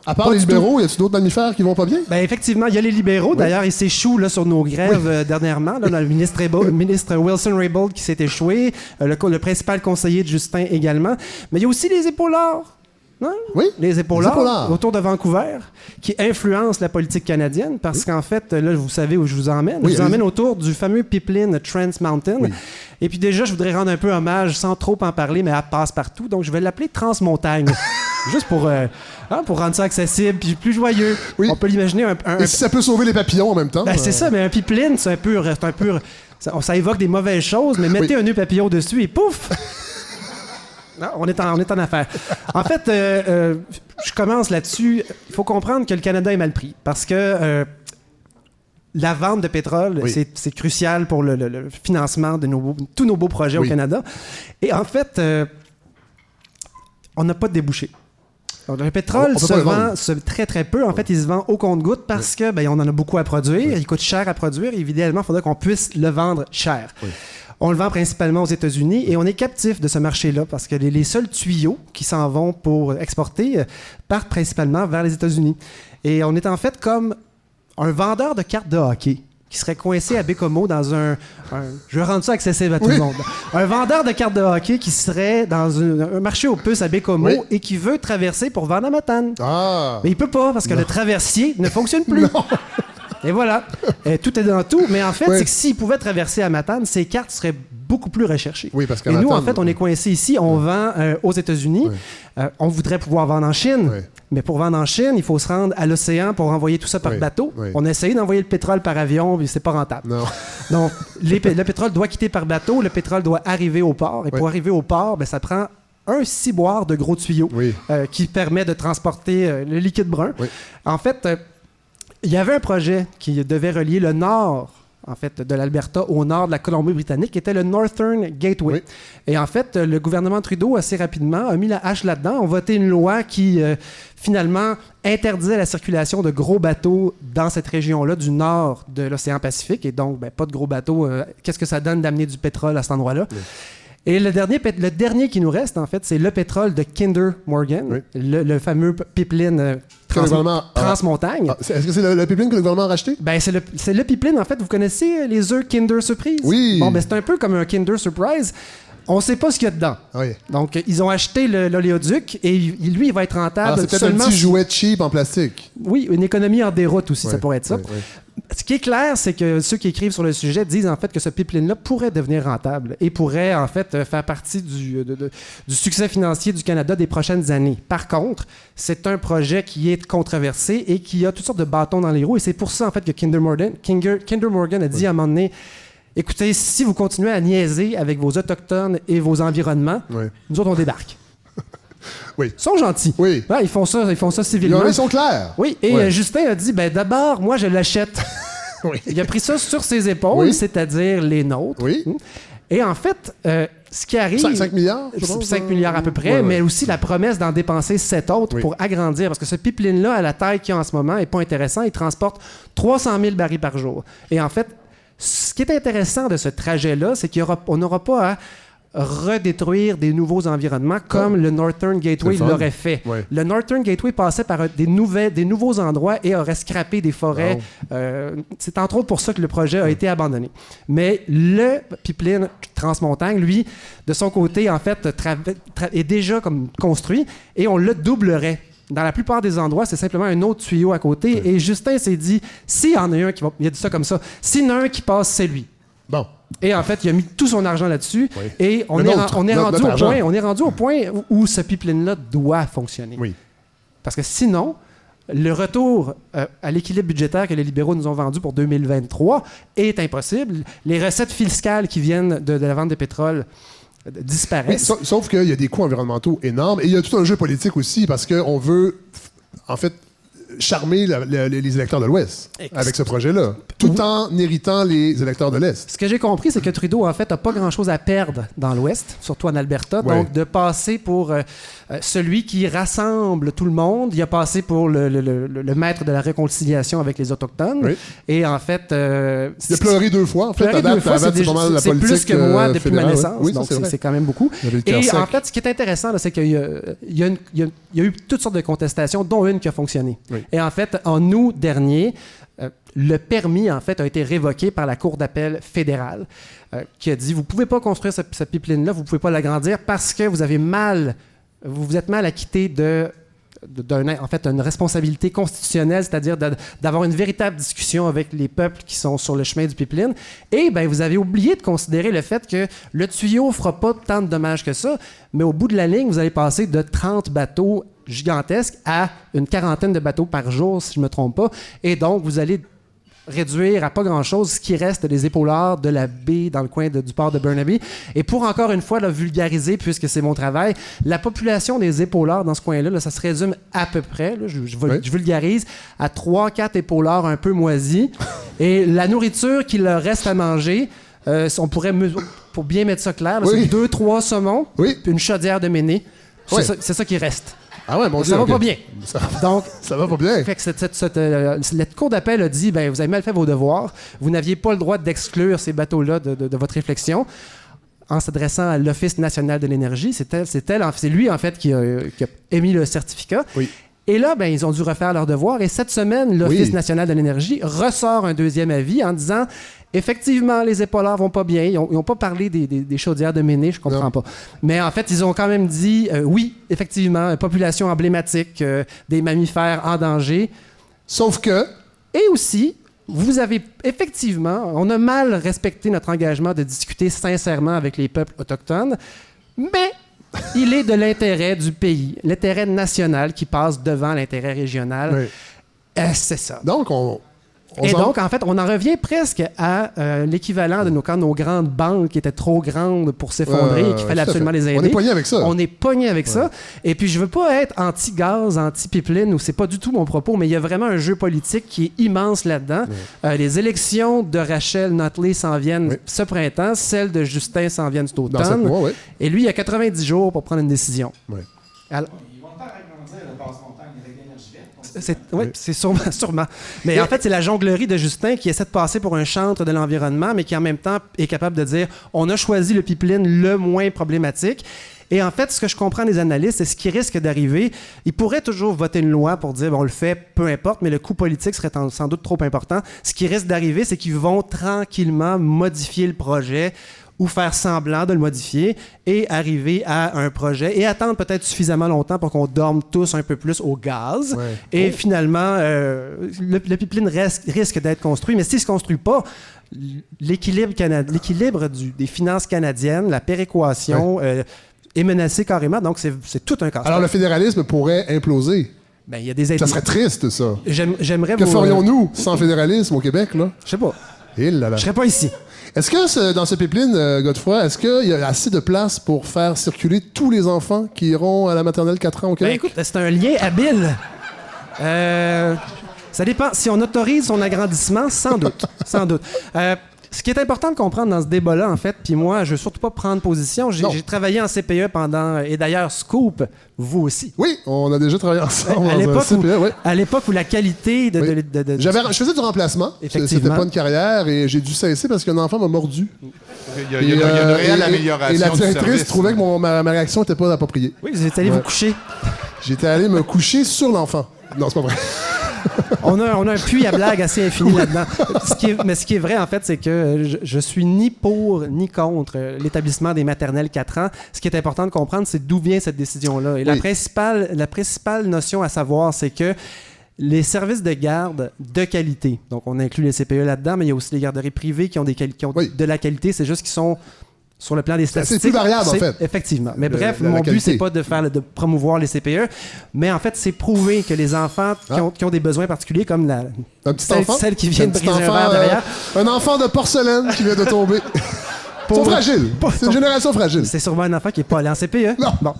À part les libéraux, y a-t-il d'autres mammifères qui vont pas bien? Ben effectivement, il y a les libéraux. Oui. D'ailleurs, ils s'échouent là, sur nos grèves dernièrement. Là, le ministre Wilson-Raybould qui s'est échoué, le principal conseiller de Justin également. Mais il y a aussi les épaulards. Hein? Oui. Les épaulards autour de Vancouver qui influencent la politique canadienne parce qu'en fait, là, vous savez où je vous emmène. Je vous emmène autour du fameux pipeline Trans Mountain. Oui. Et puis déjà, je voudrais rendre un peu hommage sans trop en parler, mais elle passe partout. Donc, je vais l'appeler Transmontagne. Juste pour rendre ça accessible puis plus joyeux. Oui. On peut l'imaginer Et si ça peut sauver les papillons en même temps. Ben, c'est ça, mais un pipeline, c'est un peu ça évoque des mauvaises choses, mais mettez un nœud papillon dessus et pouf! Non, on est en affaire. En fait, je commence là-dessus. Il faut comprendre que le Canada est mal pris parce que la vente de pétrole, c'est crucial pour le financement de tous nos beaux projets au Canada. Et en fait, on n'a pas de débouché. Donc, le pétrole se vend très, très peu. En fait, il se vend au compte-gouttes parce que on en a beaucoup à produire. Il coûte cher à produire. Et évidemment, il faudrait qu'on puisse le vendre cher. Oui. On le vend principalement aux États-Unis et on est captif de ce marché-là parce que les seuls tuyaux qui s'en vont pour exporter partent principalement vers les États-Unis. Et on est en fait comme un vendeur de cartes de hockey qui serait coincé à Bécomo dans je vais rendre ça accessible à tout le monde. Un vendeur de cartes de hockey qui serait dans un marché aux puces à Bécomo et qui veut traverser pour vendre à Matane. Ah. Mais il peut pas parce que le traversier ne fonctionne plus. Non. Et voilà. Tout est dans tout. Mais en fait, c'est que s'il pouvait traverser à Matane, ses cartes seraient beaucoup plus recherchées. Oui, parce qu'à Matane, nous, en fait, on est coincé ici. On vend aux États-Unis. On voudrait pouvoir vendre en Chine. Oui. Mais pour vendre en Chine, il faut se rendre à l'océan pour envoyer tout ça par bateau. Oui. On a essayé d'envoyer le pétrole par avion, mais c'est pas rentable. Non. Donc, le pétrole doit quitter par bateau. Le pétrole doit arriver au port. Et pour arriver au port, ça prend un ciboire de gros tuyaux qui permet de transporter le liquide brun. Oui. En fait... il y avait un projet qui devait relier le nord, en fait, de l'Alberta au nord de la Colombie-Britannique, qui était le Northern Gateway. Oui. Et en fait, le gouvernement Trudeau, assez rapidement, a mis la hache là-dedans. On voté une loi qui, finalement, interdisait la circulation de gros bateaux dans cette région-là, du nord de l'océan Pacifique. Et donc, pas de gros bateaux. Qu'est-ce que ça donne d'amener du pétrole à cet endroit-là? Oui. Et le dernier qui nous reste, en fait, c'est le pétrole de Kinder Morgan, le fameux pipeline Que le gouvernement Transmontagne. Est-ce que c'est le pipeline que le gouvernement a racheté? Ben, c'est le pipeline, en fait. Vous connaissez les œufs Kinder Surprise? Oui. Bon, ben, c'est un peu comme un Kinder Surprise. On ne sait pas ce qu'il y a dedans. Oui. Donc, ils ont acheté l'oléoduc et lui, il va être rentable. Alors, c'est peut-être un petit jouet cheap en plastique. Oui, une économie en déroute aussi, ça pourrait être ça. Oui. Ce qui est clair, c'est que ceux qui écrivent sur le sujet disent en fait que ce pipeline-là pourrait devenir rentable et pourrait en fait faire partie du succès financier du Canada des prochaines années. Par contre, c'est un projet qui est controversé et qui a toutes sortes de bâtons dans les roues et c'est pour ça en fait que Kinder Morgan a dit à un moment donné, écoutez, si vous continuez à niaiser avec vos autochtones et vos environnements, nous autres on débarque. Oui. Ils sont gentils. Oui. Ouais, ils font ça civilement. Ils sont clairs. Oui, et Justin a dit, ben d'abord, moi, je l'achète. Oui. Il a pris ça sur ses épaules, c'est-à-dire les nôtres. Oui. Et en fait, ce qui arrive... 5 milliards, je pense. 5 milliards à peu près, mais aussi la promesse d'en dépenser 7 autres pour agrandir. Parce que ce pipeline-là, à la taille qu'il a en ce moment, n'est pas intéressant. Il transporte 300 000 barils par jour. Et en fait, ce qui est intéressant de ce trajet-là, c'est qu'on n'aura pas à redétruire des nouveaux environnements comme le Northern Gateway l'aurait fait. Ouais. Le Northern Gateway passait par des nouveaux endroits et aurait scrappé des forêts. C'est entre autres pour ça que le projet a été abandonné. Mais le pipeline Transmontagne, lui, de son côté, en fait, est déjà comme construit et on le doublerait. Dans la plupart des endroits, c'est simplement un autre tuyau à côté. Oui. Et Justin s'est dit, s'il y en a un qui va... Il a dit ça comme ça. S'il y en a un qui passe, c'est lui. Bon. Et en fait, il a mis tout son argent là-dessus. Oui. Et on est rendu au point où ce pipeline-là doit fonctionner. Oui. Parce que sinon, le retour à l'équilibre budgétaire que les libéraux nous ont vendu pour 2023 est impossible. Les recettes fiscales qui viennent de la vente de pétrole disparaissent. Oui, sauf qu'il y a des coûts environnementaux énormes. Et il y a tout un jeu politique aussi parce qu'on veut, en fait, charmer les électeurs de l'Ouest avec ce projet-là, tout en héritant les électeurs de l'Est. Ce que j'ai compris, c'est que Trudeau, en fait, n'a pas grand-chose à perdre dans l'Ouest, surtout en Alberta. Ouais. Donc, de passer pour celui qui rassemble tout le monde, il a passé pour le maître de la réconciliation avec les Autochtones. Oui. Et en fait... il a pleuré 2 fois. En fait, c'est pas mal la politique plus que moi depuis ma naissance. Oui, donc, c'est quand même beaucoup. Et en fait, ce qui est intéressant, là, c'est qu'il y a eu toutes sortes de contestations, dont une qui a fonctionné. Oui. Et en fait, en août dernier, le permis, en fait, a été révoqué par la Cour d'appel fédérale qui a dit, vous ne pouvez pas construire ce pipeline-là, vous ne pouvez pas l'agrandir parce que vous êtes mal acquitté d'une responsabilité constitutionnelle, c'est-à-dire d'avoir une véritable discussion avec les peuples qui sont sur le chemin du pipeline. Et ben, vous avez oublié de considérer le fait que le tuyau ne fera pas tant de dommages que ça, mais au bout de la ligne, vous allez passer de 30 bateaux gigantesques à une quarantaine de bateaux par jour, si je ne me trompe pas. Et donc, vous allez réduire à pas grand-chose ce qui reste des épaulards de la baie dans le coin du port de Burnaby. Et pour encore une fois vulgariser, puisque c'est mon travail, la population des épaulards dans ce coin-là, ça se résume à peu près, là, je vulgarise, à 3-4 épaulards un peu moisis. Et la nourriture qu'il leur reste à manger, on pourrait, pour bien mettre ça clair, là, c'est 2-3 saumons, puis une chaudière de Méné. C'est ça qui reste. Ah ouais, mon Dieu. Ça va pas bien. Donc, ça va pas bien. Fait que la Cour d'appel a dit, ben, vous avez mal fait vos devoirs. Vous n'aviez pas le droit d'exclure ces bateaux-là de votre réflexion. En s'adressant à l'Office national de l'énergie, c'est lui, en fait, qui a émis le certificat. Oui. Et là, ben, ils ont dû refaire leur devoir. Et cette semaine, l'Office national de l'énergie ressort un deuxième avis en disant... Effectivement, les épaulards vont pas bien. Ils n'ont pas parlé des chaudières de Méné, je comprends pas. Mais en fait, ils ont quand même dit, oui, effectivement, population emblématique, des mammifères en danger. Sauf que... Et aussi, vous avez effectivement, on a mal respecté notre engagement de discuter sincèrement avec les peuples autochtones, mais il est de l'intérêt du pays, l'intérêt national qui passe devant l'intérêt régional. Oui. C'est ça. Donc, donc, en fait, on en revient presque à l'équivalent de nos grandes banques qui étaient trop grandes pour s'effondrer et qu'il fallait absolument les aider. On est pogné avec ça. On est pogné avec ça. Et puis, je veux pas être anti-gaz, anti-pipeline, ou c'est pas du tout mon propos, mais il y a vraiment un jeu politique qui est immense là-dedans. Les élections de Rachel Notley s'en viennent ce printemps, celles de Justin s'en viennent cet automne. Dans 7 mois, et lui, il a 90 jours pour prendre une décision. Alors, c'est sûrement. Mais en fait, c'est la jonglerie de Justin qui essaie de passer pour un chantre de l'environnement, mais qui en même temps est capable de dire on a choisi le pipeline le moins problématique. Et en fait, ce que je comprends des analystes, c'est ce qui risque d'arriver. Ils pourraient toujours voter une loi pour dire, on le fait, peu importe, mais le coût politique serait sans doute trop important. Ce qui risque d'arriver, c'est qu'ils vont tranquillement modifier le projet ou faire semblant de le modifier et arriver à un projet et attendre peut-être suffisamment longtemps pour qu'on dorme tous un peu plus au gaz. Ouais. Et finalement, le pipeline risque d'être construit, mais s'il ne se construit pas, l'équilibre des finances canadiennes, la péréquation est menacé carrément, donc c'est tout un casse-tête. Alors le fédéralisme pourrait imploser. Ben, y a des ça serait triste, ça. J'aimerais que ferions-nous sans fédéralisme au Québec, là? Je sais pas. Je serais pas ici. Est-ce que dans ce pipeline, Godefroy, est-ce qu'il y a assez de place pour faire circuler tous les enfants qui iront à la maternelle 4 ans au Québec? Ben, écoute, c'est un lien habile. Ça dépend. Si on autorise son agrandissement, sans doute. Sans doute. Ce qui est important de comprendre dans ce débat-là, en fait, puis moi, je veux surtout pas prendre position. J'ai travaillé en CPE pendant... Et d'ailleurs, Scoop, vous aussi. Oui, on a déjà travaillé ensemble à l'époque où la qualité de... Je faisais du remplacement. C'était pas une carrière et j'ai dû cesser parce qu'un enfant m'a mordu. Il y a une réelle amélioration. Et la directrice trouvait que ma réaction n'était pas appropriée. Oui, vous êtes allé vous coucher. J'étais allé me coucher sur l'enfant. Non, c'est pas vrai. On a un puits à blagues assez infini là-dedans. Mais ce qui est vrai, en fait, c'est que je suis ni pour ni contre l'établissement des maternelles 4 ans. Ce qui est important de comprendre, c'est d'où vient cette décision-là. Et la principale notion à savoir, c'est que les services de garde de qualité, donc on inclut les CPE là-dedans, mais il y a aussi les garderies privées qui ont de la qualité, c'est juste qu'ils sont... Sur le plan des statistiques, c'est plus variable, en fait. Effectivement. Mais bref, mon but, c'est pas de promouvoir les CPE, mais en fait, c'est prouver que les enfants qui ont des besoins particuliers, comme celle qui vient de briser un verre derrière... un enfant de porcelaine qui vient de tomber. Ils sont fragiles. C'est une génération fragile. C'est sûrement un enfant qui n'est pas allé en CPE. Non. Bon.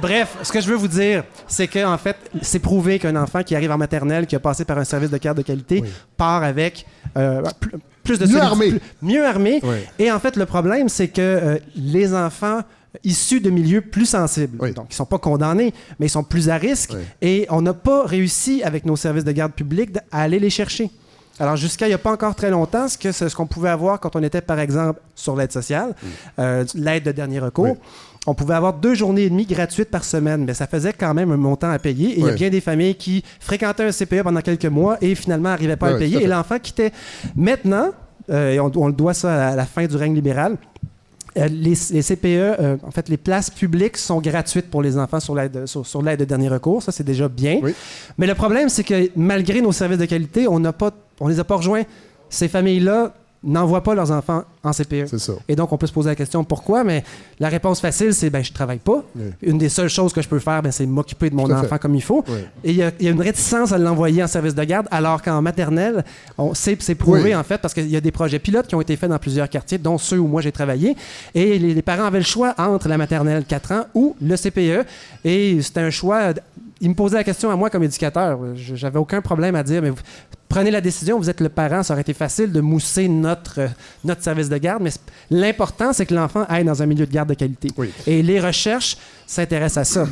Bref, ce que je veux vous dire, c'est qu'en fait, c'est prouvé qu'un enfant qui arrive en maternelle, qui a passé par un service de garde de qualité, part avec... plus de mieux armé. Oui. Et en fait, le problème, c'est que les enfants issus de milieux plus sensibles, donc ils ne sont pas condamnés, mais ils sont plus à risque. Et on n'a pas réussi, avec nos services de garde publics, à aller les chercher. Alors, jusqu'à il n'y a pas encore très longtemps, ce qu'on pouvait avoir quand on était, par exemple, sur l'aide sociale, l'aide de dernier recours, on pouvait avoir 2 journées et demie gratuites par semaine, mais ça faisait quand même un montant à payer. Et il y a bien des familles qui fréquentaient un CPE pendant quelques mois et finalement n'arrivaient pas à le payer. Et l'enfant quittait. Maintenant, et on le doit ça à la fin du règne libéral, les CPE, en fait, les places publiques sont gratuites pour les enfants sur l'aide de dernier recours. Ça, c'est déjà bien. Oui. Mais le problème, c'est que malgré nos services de qualité, on les a pas rejoints. Ces familles-là n'envoient pas leurs enfants en CPE. C'est ça. Et donc, on peut se poser la question pourquoi, mais la réponse facile, c'est je travaille pas. Oui. Une des seules choses que je peux faire, c'est m'occuper de mon enfant comme il faut. Oui. Et il y a une réticence à l'envoyer en service de garde, alors qu'en maternelle, c'est prouvé en fait, parce qu'il y a des projets pilotes qui ont été faits dans plusieurs quartiers, dont ceux où moi j'ai travaillé. Et les parents avaient le choix entre la maternelle 4 ans ou le CPE. Et c'était un choix... Ils me posaient la question à moi comme éducateur. J'avais aucun problème à dire, mais prenez la décision, vous êtes le parent, ça aurait été facile de mousser notre service de garde, mais l'important, c'est que l'enfant aille dans un milieu de garde de qualité. Oui. Et les recherches s'intéressent à ça.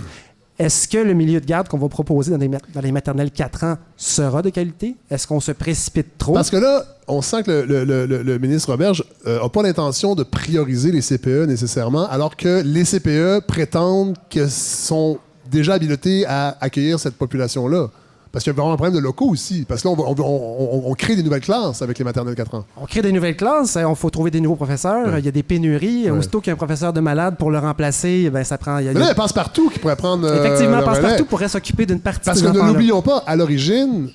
Est-ce que le milieu de garde qu'on va proposer dans les maternelles 4 ans sera de qualité? Est-ce qu'on se précipite trop? Parce que là, on sent que le ministre Roberge n'a pas l'intention de prioriser les CPE nécessairement, alors que les CPE prétendent qu'ils sont déjà habilités à accueillir cette population-là. Parce qu'il y a vraiment un problème de locaux aussi. Parce que là, on crée des nouvelles classes avec les maternelles 4 ans. On crée des nouvelles classes, il faut trouver des nouveaux professeurs, il y a des pénuries. Aussitôt qu'il y a un professeur de malade pour le remplacer, ça prend... Mais là, il y a Passe-Partout qui pourrait prendre effectivement, Passe-Partout pourrait s'occuper d'une partie parce de que ne l'oublions pas, à l'origine,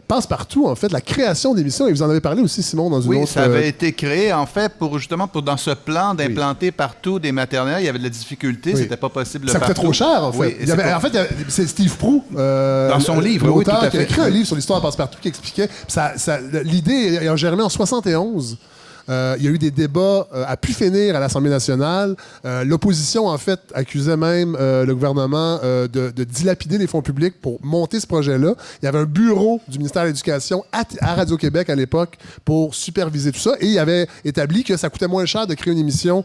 Passe-Partout, en fait, la création d'émissions, et vous en avez parlé aussi, Simon, dans une autre... Oui, ça avait été créé, en fait, pour dans ce plan d'implanter partout des maternelles. Il y avait de la difficité, c'était pas possible ça coûtait trop cher, en fait. C'est Steve Proulx, dans son livre, oui, tout à fait. Qui a écrit un livre sur l'histoire de Passe-Partout qui expliquait... L'idée est germée en 71. Il y a eu des débats à pu finir à l'Assemblée nationale. L'opposition, en fait, accusait même le gouvernement de dilapider les fonds publics pour monter ce projet-là. Il y avait un bureau du ministère de l'Éducation à Radio-Québec à l'époque pour superviser tout ça. Et il avait établi que ça coûtait moins cher de créer une émission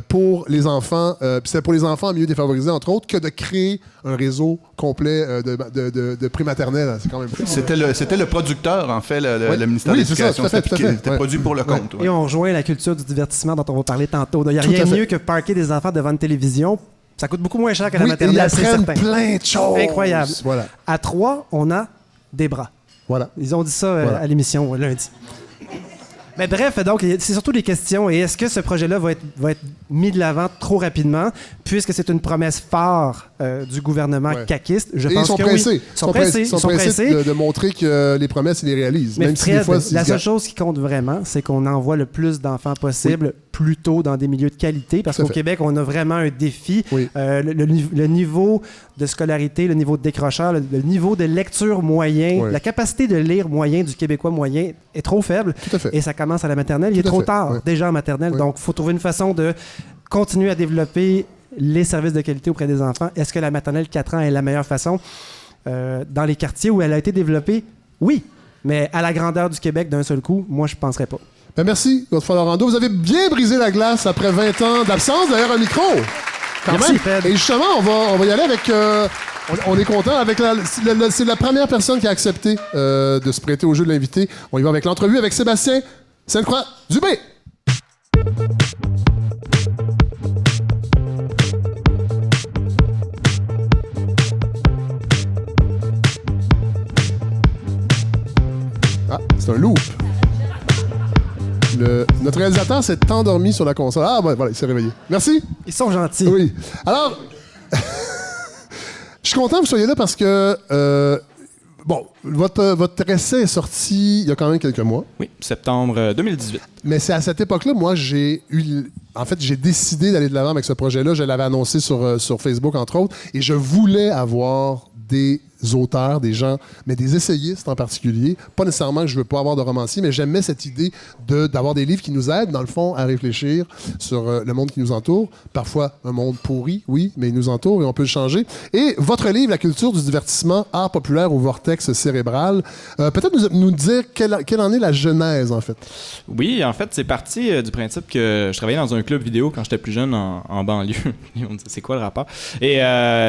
pour les enfants, puis c'était pour les enfants en milieu défavorisé, entre autres, que de créer un réseau complet de prématernelle. C'est quand même... C'était le producteur, en fait, le ministère de l'Éducation. Oui, c'est ça, tout à fait. C'était produit pour le compte. Et on rejoint la culture du divertissement dont on va parler tantôt. Il n'y a rien mieux que parquer des enfants devant une télévision Ça coûte beaucoup moins cher que la Oui, maternelle, ils c'est apprennent certain. plein de choses. Incroyable. Voilà. À 3, on a des bras. Voilà. Ils ont dit ça Voilà. à l'émission lundi. Mais bref, donc, c'est surtout les questions. Et est-ce que ce projet-là va être mis de l'avant trop rapidement, puisque c'est une promesse phare du gouvernement caquiste? Je pense ils sont que pressés. oui. Ils sont pressés. de montrer que les promesses, ils les réalisent. Mais même Fred, si des fois, la seule chose qui compte vraiment, c'est qu'on envoie le plus d'enfants possible plus tôt dans des milieux de qualité, parce qu'au Québec, on a vraiment un défi. Oui. Le niveau de scolarité, le niveau de décrocheur, le niveau de lecture moyen, la capacité de lire moyen du Québécois moyen est trop faible. Tout à fait. Et ça commence à la maternelle. Il est trop tard, déjà en maternelle. Donc, il faut trouver une façon de continuer à développer les services de qualité auprès des enfants. Est-ce que la maternelle 4 ans est la meilleure façon? Dans les quartiers où elle a été développée, oui. Mais à la grandeur du Québec, d'un seul coup, moi, je ne penserais pas. Ben merci, Godefroy Laurando. Vous avez bien brisé la glace après 20 ans d'absence derrière un micro. Merci, même. Fred. Et justement, on va y aller avec... on est content. C'est la première personne qui a accepté de se prêter au jeu de l'invité. On y va avec l'entrevue avec Sébastien Sainte-Croix-Dubé. Ah, c'est un loop. Notre réalisateur s'est endormi sur la console. Ah, ben, voilà, il s'est réveillé. Merci. Ils sont gentils. Oui. Alors, je suis content que vous soyez là parce que, votre essai est sorti il y a quand même quelques mois. Oui, septembre 2018. Mais c'est à cette époque-là, moi, j'ai décidé d'aller de l'avant avec ce projet-là. Je l'avais annoncé sur Facebook, entre autres, et je voulais avoir des auteurs, des gens, mais des essayistes en particulier. Pas nécessairement que je veux pas avoir de romancier, mais j'aimais cette idée d'avoir des livres qui nous aident, dans le fond, à réfléchir sur le monde qui nous entoure. Parfois, un monde pourri, oui, mais il nous entoure et on peut le changer. Et votre livre, La culture du divertissement, art populaire au vortex cérébral, peut-être nous dire quelle en est la genèse, en fait. Oui, en fait, c'est parti du principe que je travaillais dans un club vidéo quand j'étais plus jeune en banlieue. On me dit, c'est quoi le rapport? Et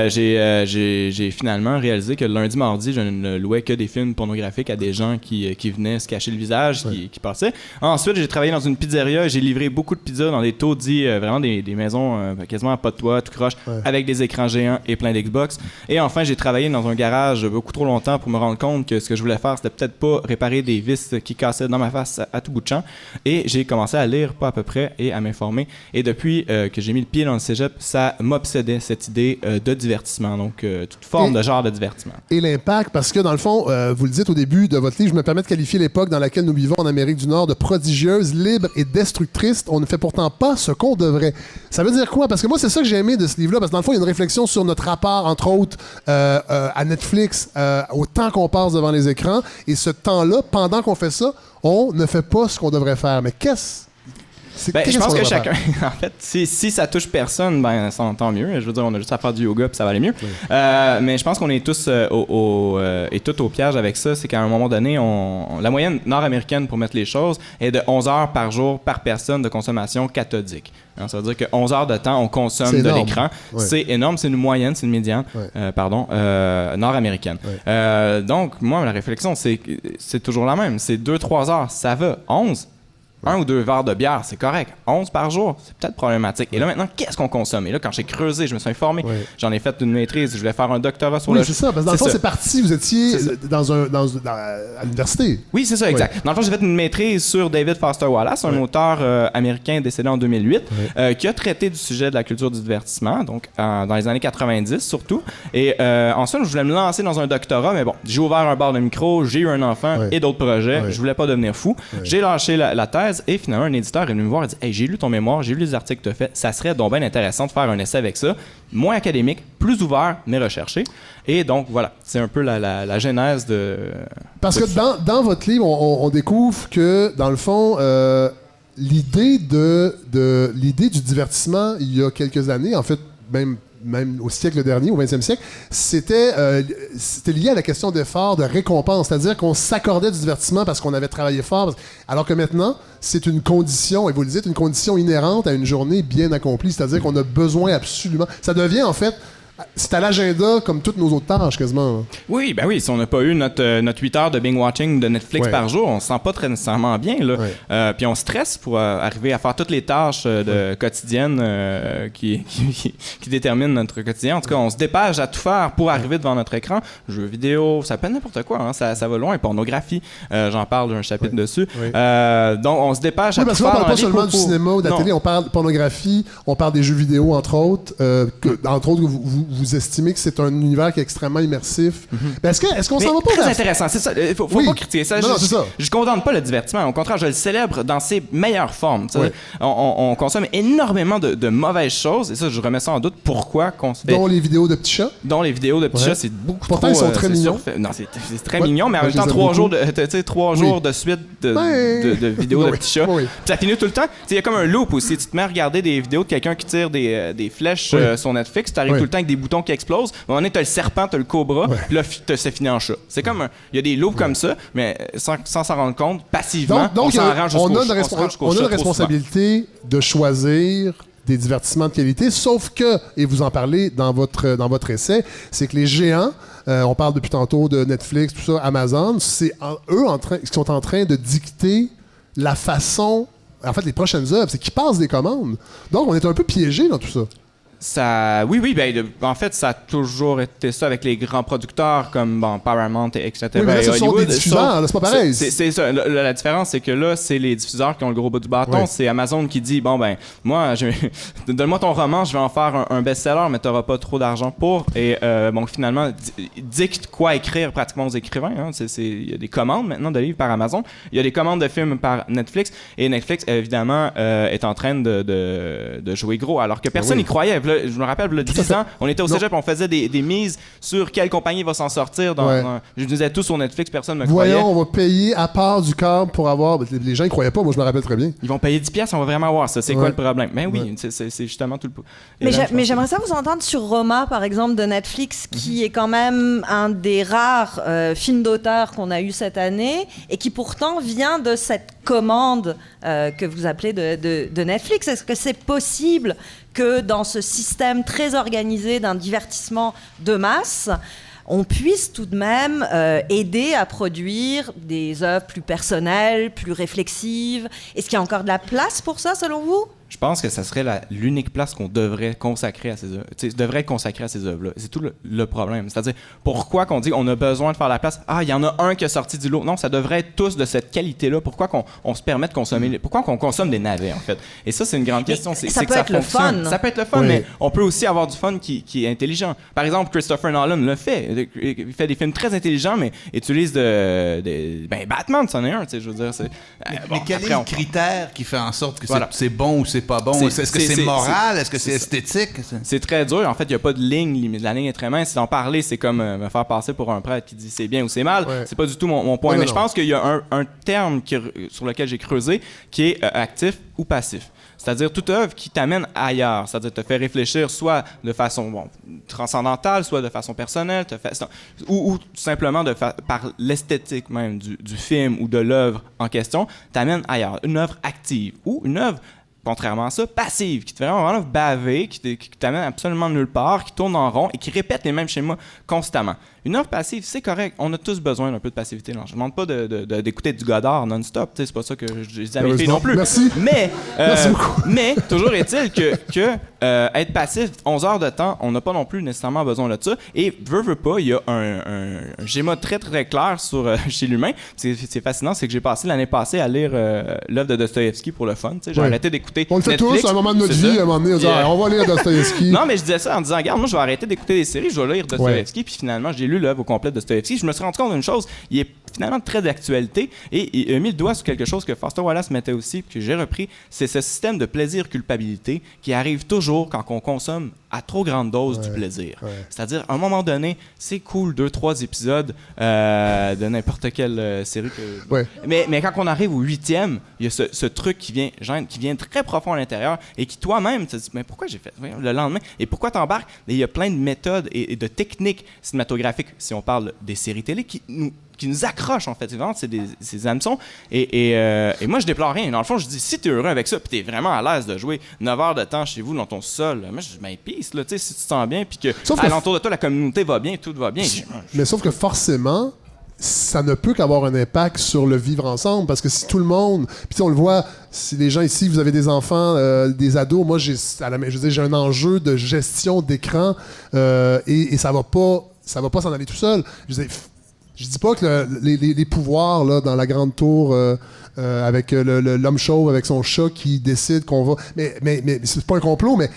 j'ai finalement réalisé que le lundi-mardi, je ne louais que des films pornographiques à des gens qui venaient se cacher le visage, qui passaient. Ensuite, j'ai travaillé dans une pizzeria et j'ai livré beaucoup de pizzas dans des taudis, vraiment des maisons quasiment à pas de toit, tout croche, avec des écrans géants et plein d'Xbox. Et enfin, j'ai travaillé dans un garage beaucoup trop longtemps pour me rendre compte que ce que je voulais faire, c'était peut-être pas réparer des vis qui cassaient dans ma face à tout bout de champ. Et j'ai commencé à lire pas à peu près et à m'informer. Et depuis que j'ai mis le pied dans le cégep, ça m'obsédait, cette idée de divertissement. Donc, toute forme de genre de divertissement. Et l'impact, parce que dans le fond, vous le dites au début de votre livre, je me permets de qualifier l'époque dans laquelle nous vivons en Amérique du Nord de prodigieuse, libre et destructrice. On ne fait pourtant pas ce qu'on devrait. Ça veut dire quoi? Parce que moi, c'est ça que j'ai aimé de ce livre-là, parce que dans le fond, il y a une réflexion sur notre rapport, entre autres, à Netflix, au temps qu'on passe devant les écrans. Et ce temps-là, pendant qu'on fait ça, on ne fait pas ce qu'on devrait faire. Mais je pense que chacun, en fait, si ça touche personne, ben tant mieux. Je veux dire, on a juste à faire du yoga puis ça va aller mieux. Oui. Mais je pense qu'on est tous tout au piège avec ça. C'est qu'à un moment donné, la moyenne nord-américaine, pour mettre les choses, est de 11 heures par jour par personne de consommation cathodique. Ça veut dire que 11 heures de temps, on consomme de l'écran. Ouais. C'est énorme, c'est une moyenne, c'est une médiane, nord-américaine. Ouais. Donc, moi, la réflexion, c'est toujours la même. C'est 2-3 heures, ça va. 11 1 ou 2 verres de bière, c'est correct. 11 par jour, c'est peut-être problématique. Et là, maintenant, qu'est-ce qu'on consomme? Et là, quand j'ai creusé, je me suis informé. J'en ai fait une maîtrise. Je voulais faire un doctorat sur Oui, c'est ça. Parce que dans le fond, c'est parti. Vous étiez à l'université. Oui, c'est ça, exact. Dans le fond, j'ai fait une maîtrise sur David Foster Wallace, un auteur américain décédé en 2008, qui a traité du sujet de la culture du divertissement, donc dans les années 90 surtout. Et ensuite, je voulais me lancer dans un doctorat, mais bon, j'ai ouvert un bar de micro, j'ai eu un enfant et d'autres projets. Je voulais pas devenir fou. J'ai lâché la thèse. Et finalement, un éditeur est venu me voir et dit « Hey, j'ai lu ton mémoire, j'ai lu les articles que tu as faits, ça serait donc bien intéressant de faire un essai avec ça, moins académique, plus ouvert, mais recherché. » Et donc, voilà, c'est un peu la genèse de... Parce que dans votre livre, on découvre que, dans le fond, l'idée du divertissement, il y a quelques années, en fait, même au siècle dernier, au 20e siècle, c'était lié à la question d'effort, de récompense. C'est-à-dire qu'on s'accordait du divertissement parce qu'on avait travaillé fort. Alors que maintenant, c'est une condition, et vous le dites, une condition inhérente à une journée bien accomplie. C'est-à-dire qu'on a besoin absolument... Ça devient, en fait, C'est à l'agenda comme toutes nos autres tâches, quasiment. Oui, ben oui, si on n'a pas eu notre 8 heures de binge-watching de Netflix Ouais. par jour, on se sent pas très nécessairement bien. Là. Ouais. Puis on stresse pour arriver à faire toutes les tâches quotidiennes qui déterminent notre quotidien. En tout cas, on se dépêche à tout faire pour arriver devant notre écran. Jeux vidéo, ça peut être n'importe quoi, hein, ça va loin. Pornographie, j'en parle d'un chapitre dessus. Oui. Donc, on se dépêche à Oui, tout parce faire. qu'on parle dans pas la vie seulement du cinéma ou de la Non. télé, on parle de pornographie, on parle des jeux vidéo, entre autres. Entre autres, vous estimez que c'est un univers qui est extrêmement immersif. Mais est-ce qu'on s'en va pas très vers... intéressant, c'est ça. Faut Oui. pas critiquer ça. Non, c'est ça. Je condamne pas le divertissement. Au contraire, je le célèbre dans ses meilleures formes. Tu sais. Ouais. On consomme énormément de mauvaises choses. Et ça, je remets ça en doute. Pourquoi qu'on se fait... Dont les vidéos de petits chats. Dont les vidéos de petits Ouais. chats, c'est beaucoup Pourtant, trop... ils sont très c'est mignons. surfait. Non, c'est très Ouais. mignon, mais en Moi, même je temps, les aime 3 jours beaucoup. de, tu sais, 3 Oui. jours de suite de vidéos de Oui. petits chats. Oui. Puis ça finit tout le temps. Tu sais, il y a comme un loop aussi. Tu te mets à regarder des vidéos de quelqu'un qui tire des flèches Oui. sur Netflix. Tu arrives Oui. tout le temps avec des boutons qui explosent. À un moment donné, t'as le serpent, t'as le cobra. Puis là, ça finit en chat. C'est comme il y a des loops comme ça, mais sans s'en rendre compte, passivement, Donc on s'en rend jusqu'au on a chat. une, On se rend jusqu'au on a chat une trop souvent. responsabilité de choisir des divertissements de qualité, sauf que, et vous en parlez dans votre essai, c'est que les géants, on parle depuis tantôt de Netflix, tout ça, Amazon, c'est eux qui sont en train de dicter la façon, en fait, les prochaines œuvres, c'est qu'ils passent des commandes. Donc, on est un peu piégé dans tout ça. Oui, en fait, ça a toujours été ça avec les grands producteurs comme Paramount, etc. Oui, mais là, ce sont Hollywood, des diffuseurs, là, c'est pas pareil. C'est ça. La différence, c'est que là, c'est les diffuseurs qui ont le gros bout du bâton. Oui. C'est Amazon qui dit, moi, donne-moi ton roman, je vais en faire un best-seller, mais t'auras pas trop d'argent pour. Et finalement, dicte quoi écrire pratiquement aux écrivains. Hein. Il y a des commandes maintenant de livres par Amazon. Il y a des commandes de films par Netflix. Et Netflix, évidemment, est en train de jouer gros, alors que personne n'y croyait. Là, je me rappelle, il y a 10 ans, on était au cégep, on faisait des mises sur quelle compagnie va s'en sortir. Je disais tout sur Netflix, personne ne me croyait. Voyons, on va payer à part du câble pour avoir... Les gens ne croyaient pas, moi je me rappelle très bien. Ils vont payer 10$, on va vraiment voir ça. C'est quoi Ouais. le problème? Ben oui, c'est justement tout le... Mais j'aimerais ça vous entendre sur Roma, par exemple, de Netflix, qui est quand même un des rares films d'auteur qu'on a eu cette année et qui pourtant vient de cette commande que vous appelez de Netflix. Est-ce que c'est possible que dans ce système très organisé d'un divertissement de masse, on puisse tout de même aider à produire des œuvres plus personnelles, plus réflexives? Est-ce qu'il y a encore de la place pour ça, selon vous? Je pense que ça serait l'unique place qu'on devrait consacrer à ces œuvres. Devrait être consacré à ces œuvres-là. C'est tout le problème. C'est-à-dire, pourquoi qu'on dit qu'on a besoin de faire la place? Ah, il y en a un qui est sorti du lot. Non, ça devrait être tous de cette qualité-là. Pourquoi qu'on se permet de consommer... Pourquoi qu'on consomme des navets, en fait? Et ça, c'est une grande question. Ça peut être le fun. Ça peut être le fun, Oui. mais on peut aussi avoir du fun qui est intelligent. Par exemple, Christopher Nolan le fait. Il fait des films très intelligents, mais utilise Batman, c'en est un, tu sais, je veux dire. Mais quel est le critère qui fait en sorte que Voilà. c'est bon ou c'est pas bon? Est-ce que c'est moral? Est-ce que c'est esthétique? C'est très dur. En fait, il n'y a pas de ligne. La ligne est très mince. Si en parler, c'est comme me faire passer pour un prêtre qui dit c'est bien ou c'est mal. Ouais. C'est pas du tout mon point. Non, Mais non, je pense qu'il y a un terme sur lequel j'ai creusé qui est actif ou passif. C'est-à-dire toute œuvre qui t'amène ailleurs. C'est-à-dire te fait réfléchir soit de façon transcendantale, soit de façon personnelle, ou tout simplement par l'esthétique même du film ou de l'œuvre en question, t'amène ailleurs. Une œuvre active ou une œuvre, contrairement à ça, passive, qui te fait vraiment baver, qui t'amène absolument nulle part, qui tourne en rond et qui répète les mêmes schémas constamment. Une œuvre passive, c'est correct. On a tous besoin d'un peu de passivité. Non, je ne demande pas d'écouter du Godard non-stop. C'est pas ça que je dis à mes filles non plus. Merci. Mais, Merci beaucoup. mais toujours est-il que être passif 11 heures de temps, on n'a pas non plus nécessairement besoin de ça. Et veut pas, il y a un schéma très très clair chez l'humain. C'est fascinant, c'est que j'ai passé l'année passée à lire l'œuvre de Dostoïevski pour le fun. J'ai arrêté d'écouter On le fait Netflix. tous à un moment de notre C'est vie, ça. à un moment donné, on dit, on va lire Dostoïevski. Non, mais je disais ça en disant, regarde, moi, je vais arrêter d'écouter des séries, je vais lire Dostoïevski. Puis finalement, j'ai lu l'œuvre au complet de Dostoïevski. Je me suis rendu compte d'une chose, il est finalement très d'actualité et il a mis le doigt sur quelque chose que Foster Wallace mettait aussi, que j'ai repris, c'est ce système de plaisir-culpabilité qui arrive toujours quand on consomme à trop grande dose du plaisir. Ouais. C'est-à-dire, à un moment donné, c'est cool, 2-3 épisodes de n'importe quelle série. Ouais. Mais quand on arrive au 8e, il y a ce truc qui vient très profond à l'intérieur et qui toi-même te dis, mais pourquoi j'ai fait le lendemain? Et pourquoi t'embarques? Et il y a plein de méthodes et de techniques cinématographiques, si on parle des séries télé, qui qui nous accrochent, en fait. Vraiment, c'est des hameçons. Et moi, je déplore rien. Dans le fond, je dis, si t'es heureux avec ça, puis t'es vraiment à l'aise de jouer 9 heures de temps chez vous dans ton sol, moi, je dis, ben, peace, là, tu sais, si tu te sens bien, puis que alentour de toi, la communauté va bien, tout va bien. Mais sauf que forcément, ça ne peut qu'avoir un impact sur le vivre ensemble, parce que si tout le monde, puis on le voit, si les gens ici, vous avez des enfants, des ados, moi j'ai un enjeu de gestion d'écran et ça va pas s'en aller tout seul. Je dis pas que les pouvoirs là dans la grande tour avec l'homme chauve avec son chat qui décide qu'on va, mais c'est pas un complot, mais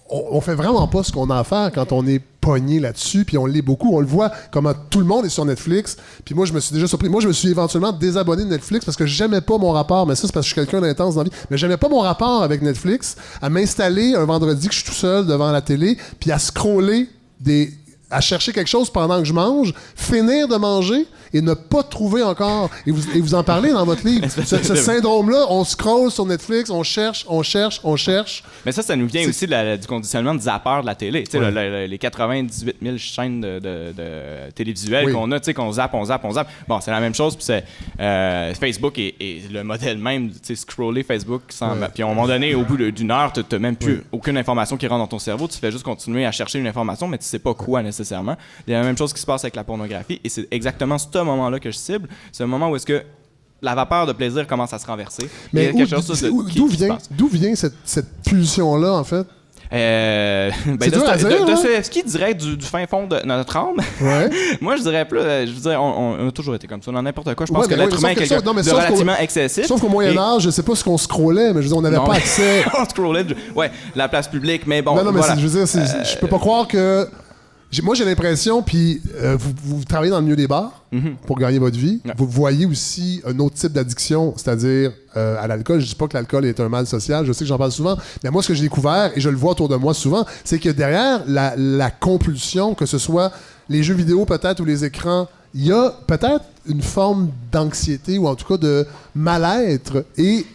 on fait vraiment pas ce qu'on a à faire quand on est pogné là-dessus, puis on l'est beaucoup. On le voit comment tout le monde est sur Netflix. Puis moi, je me suis déjà surpris. Moi, je me suis éventuellement désabonné de Netflix parce que j'aimais pas mon rapport. Mais ça, c'est parce que je suis quelqu'un d'intense dans la vie. Mais j'aimais pas mon rapport avec Netflix à m'installer un vendredi que je suis tout seul devant la télé, puis à scroller à chercher quelque chose pendant que je mange, finir de manger et ne pas trouver encore. Et vous en parlez dans votre livre. Ce syndrome-là, on scrolle sur Netflix, on cherche. Mais ça nous vient aussi du conditionnement de zapper de la télé. Les 98 000 chaînes de télévisuelles qu'on a, qu'on zappe. Bon, c'est la même chose. Puis c'est Facebook et le modèle même, scroller Facebook. Puis à un moment donné, au bout d'une heure, tu n'as même plus aucune information qui rentre dans ton cerveau. Tu fais juste continuer à chercher une information, mais tu sais pas quoi nécessairement. Il y a la même chose qui se passe avec la pornographie. Et c'est exactement ce moment-là que je cible. C'est un moment où est-ce que la vapeur de plaisir commence à se renverser. Mais d'où vient cette pulsion-là, en fait? Dostoïevski dirait du fin fond de notre âme. Ouais. Moi, je dirais plus. On a toujours été comme ça dans n'importe quoi. Je pense que l'être humain est quelqu'un de relativement excessif. Sauf qu'au Moyen-Âge, je sais pas ce qu'on scrollait, mais je veux dire, on n'avait pas accès. On scrollait, la place publique, mais bon. Non, mais voilà. Je veux dire, je peux pas croire que. Moi, j'ai l'impression, puis vous travaillez dans le milieu des bars pour gagner votre vie. Ouais. Vous voyez aussi un autre type d'addiction, c'est-à-dire à l'alcool. Je dis pas que l'alcool est un mal social, je sais que j'en parle souvent, mais moi, ce que j'ai découvert, et je le vois autour de moi souvent, c'est que derrière la compulsion, que ce soit les jeux vidéo peut-être ou les écrans, il y a peut-être une forme d'anxiété ou en tout cas de mal-être et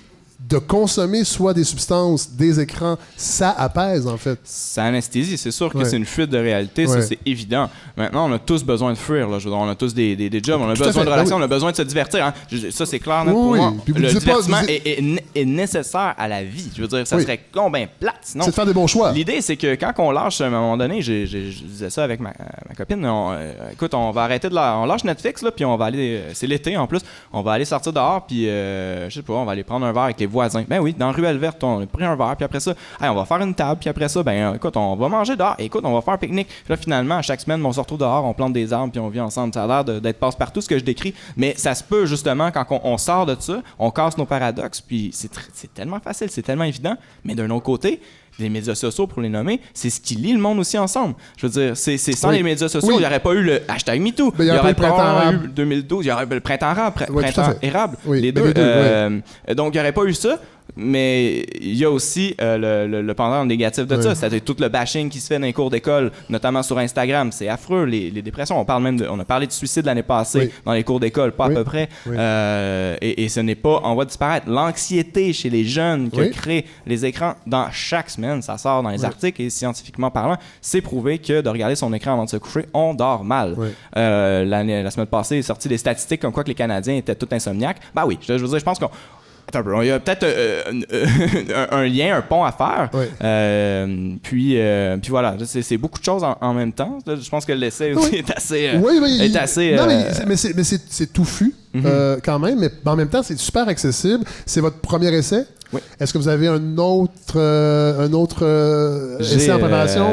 de consommer soit des substances, des écrans, ça apaise, en fait. Ça anesthésie. C'est sûr que c'est une fuite de réalité, ça, c'est évident. Maintenant, on a tous besoin de fuir. Là. On a tous des jobs, on a besoin de relations, on a besoin de se divertir. Hein. Ça, c'est clair pour moi. Le divertissement est nécessaire à la vie. Je veux dire, ça serait combien plate, sinon. C'est de faire des bons choix. L'idée, c'est que quand on lâche, à un moment donné, je disais ça avec ma copine, écoute, on va arrêter on lâche Netflix, là, puis on va aller, c'est l'été en plus, on va aller sortir dehors, puis je sais pas, on va aller prendre un verre avec les voisins. Ben oui, dans Ruelle Verte, on a pris un verre, puis après ça, on va faire une table, puis après ça, écoute, on va manger dehors, écoute, on va faire un pique-nique. Puis là, finalement, à chaque semaine, on se retrouve dehors, on plante des arbres, puis on vit ensemble. Ça a l'air d'être passe-partout, ce que je décris, mais ça se peut justement quand on sort de ça, on casse nos paradoxes, puis c'est tellement facile, c'est tellement évident, mais d'un autre côté, les médias sociaux, pour les nommer, c'est ce qui lie le monde aussi ensemble. Je veux dire, c'est sans les médias sociaux, il n'y aurait pas eu le hashtag MeToo. Il y aurait pas eu 2012, il y aurait le printemps arabe, printemps érable, les deux. Donc, il n'y aurait pas eu ça. Mais il y a aussi le pendant négatif de ça, c'est-à-dire tout le bashing qui se fait dans les cours d'école, notamment sur Instagram. C'est affreux, les dépressions. On a parlé de suicide l'année passée dans les cours d'école, pas à peu près. Et ce n'est pas en voie de disparaître. L'anxiété chez les jeunes qui créent les écrans dans chaque semaine, ça sort dans les articles et scientifiquement parlant, c'est prouvé que de regarder son écran avant de se coucher, on dort mal. La semaine passée, il est sorti des statistiques comme quoi que les Canadiens étaient tous insomniaques. Ben oui, je veux dire, je pense qu'on il y a peut-être un lien, un pont à faire. Puis voilà, c'est beaucoup de choses en même temps. Je pense que l'essai aussi est assez... Non, mais c'est touffu quand même, mais en même temps, c'est super accessible. C'est votre premier essai? Oui. Est-ce que vous avez un autre essai en préparation?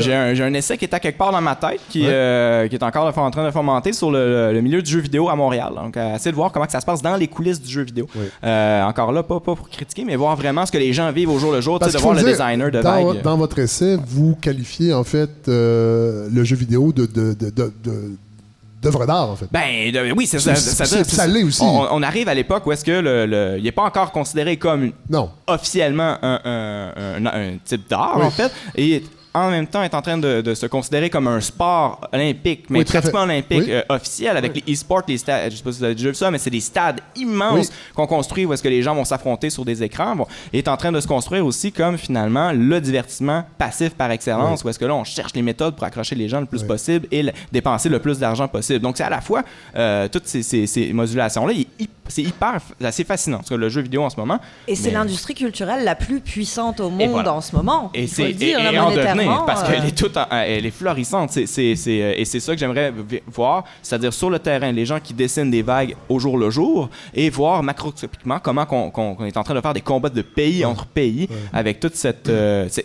J'ai un essai qui est à quelque part dans ma tête, qui est encore en train de fomenter sur le milieu du jeu vidéo à Montréal. Donc, essayer de voir comment que ça se passe dans les coulisses du jeu vidéo. Encore là, pas pour critiquer, mais voir vraiment ce que les gens vivent au jour le jour, de voir le designer de vague. Dans votre essai, vous qualifiez en fait le jeu vidéo d'œuvre d'art, en fait. Oui, ça l'est aussi. On arrive à l'époque où est-ce que il n'est pas encore considéré comme officiellement un type d'art, en fait. Et en même temps est en train de se considérer comme un sport olympique, mais Oui, tout à pratiquement fait. olympique Oui. Officiel avec les e-sports, les stades. Je sais pas si vous avez déjà vu ça, mais c'est des stades immenses qu'on construit où est-ce que les gens vont s'affronter sur des écrans. Bon, et est en train de se construire aussi comme finalement le divertissement passif par excellence, où est-ce que là on cherche les méthodes pour accrocher les gens le plus possible et dépenser le plus d'argent possible. Donc c'est à la fois toutes ces modulations-là, c'est assez fascinant, parce que le jeu vidéo en ce moment. Et c'est l'industrie culturelle la plus puissante au monde en ce moment. Et il faut c'est le dire, là, en devenir, monétairement, parce qu'elle est toute elle est florissante. Et c'est ça que j'aimerais voir, c'est-à-dire sur le terrain, les gens qui dessinent des vagues au jour le jour et voir macroscopiquement comment qu'on est en train de faire des combats de pays entre pays avec toute cette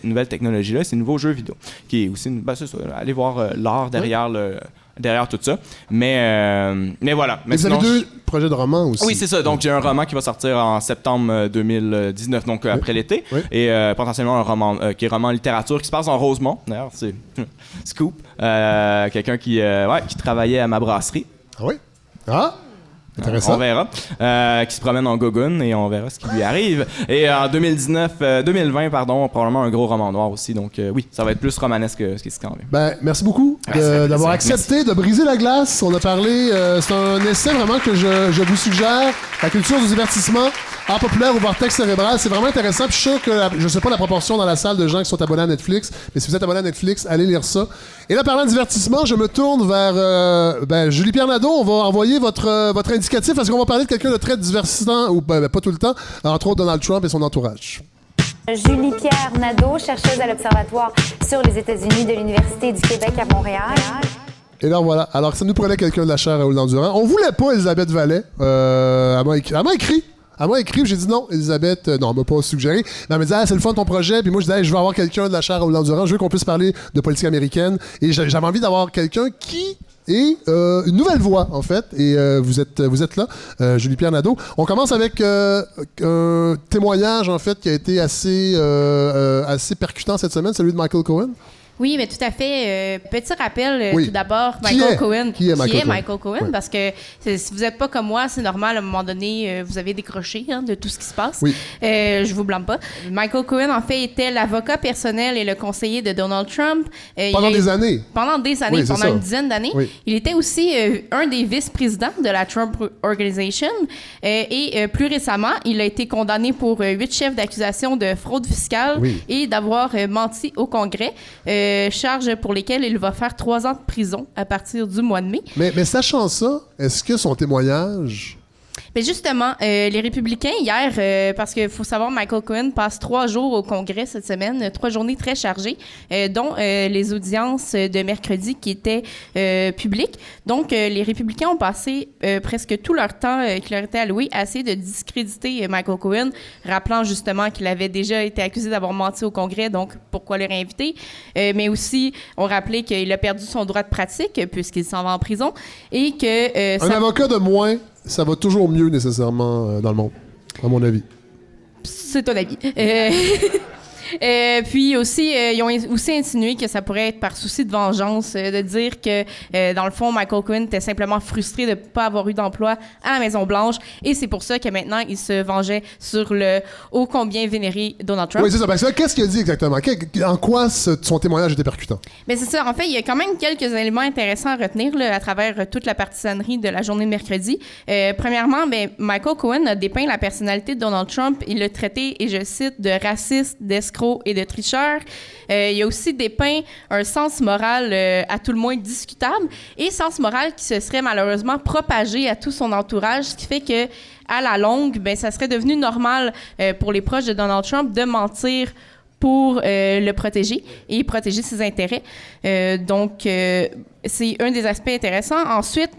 nouvelle technologie-là, ces nouveaux jeux vidéo. Qui est aussi, c'est ça, allez voir l'art derrière tout ça. Mais voilà. Mais vous avez sinon, 2 projets de romans aussi. Oui, c'est ça. Donc, j'ai un roman qui va sortir en septembre 2019, donc après l'été. Oui. Et potentiellement un roman qui est roman littérature qui se passe en Rosemont. D'ailleurs, c'est scoop. Quelqu'un qui travaillait à ma brasserie. Ah oui? Ah! Intéressant. On verra. Qui se promène en gogoune et on verra ce qui lui arrive. Et en 2020, probablement un gros roman noir aussi. Donc oui, ça va être plus romanesque que ce qui se quand même. Ben, merci beaucoup d'avoir accepté de briser la glace. On a parlé, c'est un essai vraiment que je vous suggère. La culture du divertissement, art populaire au vortex cérébral. C'est vraiment intéressant. Puis je suis sûr que, je sais pas la proportion dans la salle de gens qui sont abonnés à Netflix, mais si vous êtes abonné à Netflix, allez lire ça. Et là, parlant de divertissement, je me tourne vers Julie-Pierre Nadeau. On va envoyer votre indicatif parce qu'on va parler de quelqu'un de très divertissant, ou pas tout le temps, entre autres Donald Trump et son entourage. Julie-Pierre Nadeau, chercheuse à l'Observatoire sur les États-Unis de l'Université du Québec à Montréal. Et là, voilà. Alors, ça nous prenait quelqu'un de la chaire Raoul Dandurand. On voulait pas Elisabeth Vallet. Elle m'a écrit. J'ai dit non, Elisabeth, non, elle m'a pas suggéré. Mais elle m'a dit, c'est le fun ton projet. Puis moi, je disais, je veux avoir quelqu'un de la chaire Raoul Dandurand. Je veux qu'on puisse parler de politique américaine. Et j'avais envie d'avoir quelqu'un qui est une nouvelle voix, en fait. Et vous êtes là, Julie-Pierre Nadeau. On commence avec un témoignage, en fait, qui a été assez percutant cette semaine, celui de Michael Cohen. Oui, mais tout à fait. Petit rappel, Oui. tout d'abord, Qui Michael est? Cohen. Qui est Michael Cohen? Michael Cohen? Oui. Parce que si vous n'êtes pas comme moi, c'est normal, à un moment donné, vous avez décroché de tout ce qui se passe. Oui. Je vous blâme pas. Michael Cohen, en fait, était l'avocat personnel et le conseiller de Donald Trump. Pendant des années. Pendant des années, Oui, c'est pendant ça. une dizaine d'années. Oui. Il était aussi un des vice-présidents de la Trump Organization. Et plus récemment, il a été condamné pour 8 chefs d'accusation de fraude fiscale et d'avoir menti au Congrès. Charge pour lesquels il va faire 3 ans de prison à partir du mois de mai. Mais sachant ça, est-ce que son témoignage... Mais justement, les républicains, hier, parce qu'il faut savoir, Michael Cohen passe 3 jours au Congrès cette semaine, 3 journées très chargées, dont les audiences de mercredi qui étaient publiques. Donc, les républicains ont passé presque tout leur temps qui leur était alloué à essayer de discréditer Michael Cohen, rappelant justement qu'il avait déjà été accusé d'avoir menti au Congrès, donc pourquoi le réinviter? Mais aussi, on rappelait qu'il a perdu son droit de pratique puisqu'il s'en va en prison et que... Un avocat de moins... Ça va toujours mieux, nécessairement, dans le monde, à mon avis. C'est ton avis. Puis aussi, ils ont aussi insinué que ça pourrait être par souci de vengeance, de dire que, dans le fond, Michael Cohen était simplement frustré de ne pas avoir eu d'emploi à la Maison-Blanche. Et c'est pour ça que maintenant, il se vengeait sur le ô combien vénéré Donald Trump. Oui, c'est ça. Parce que qu'est-ce qu'il a dit exactement? En quoi son témoignage était percutant? Mais c'est ça. En fait, il y a quand même quelques éléments intéressants à retenir là, à travers toute la partisanerie de la journée de mercredi. Premièrement, Michael Cohen a dépeint la personnalité de Donald Trump. Il l'a traité, et je cite, de raciste, d'escroc et de tricheur. Il a aussi dépeint un sens moral à tout le moins discutable et sens moral qui se serait malheureusement propagé à tout son entourage, ce qui fait que à la longue, ça serait devenu normal pour les proches de Donald Trump de mentir pour le protéger et protéger ses intérêts. Donc, c'est un des aspects intéressants. Ensuite,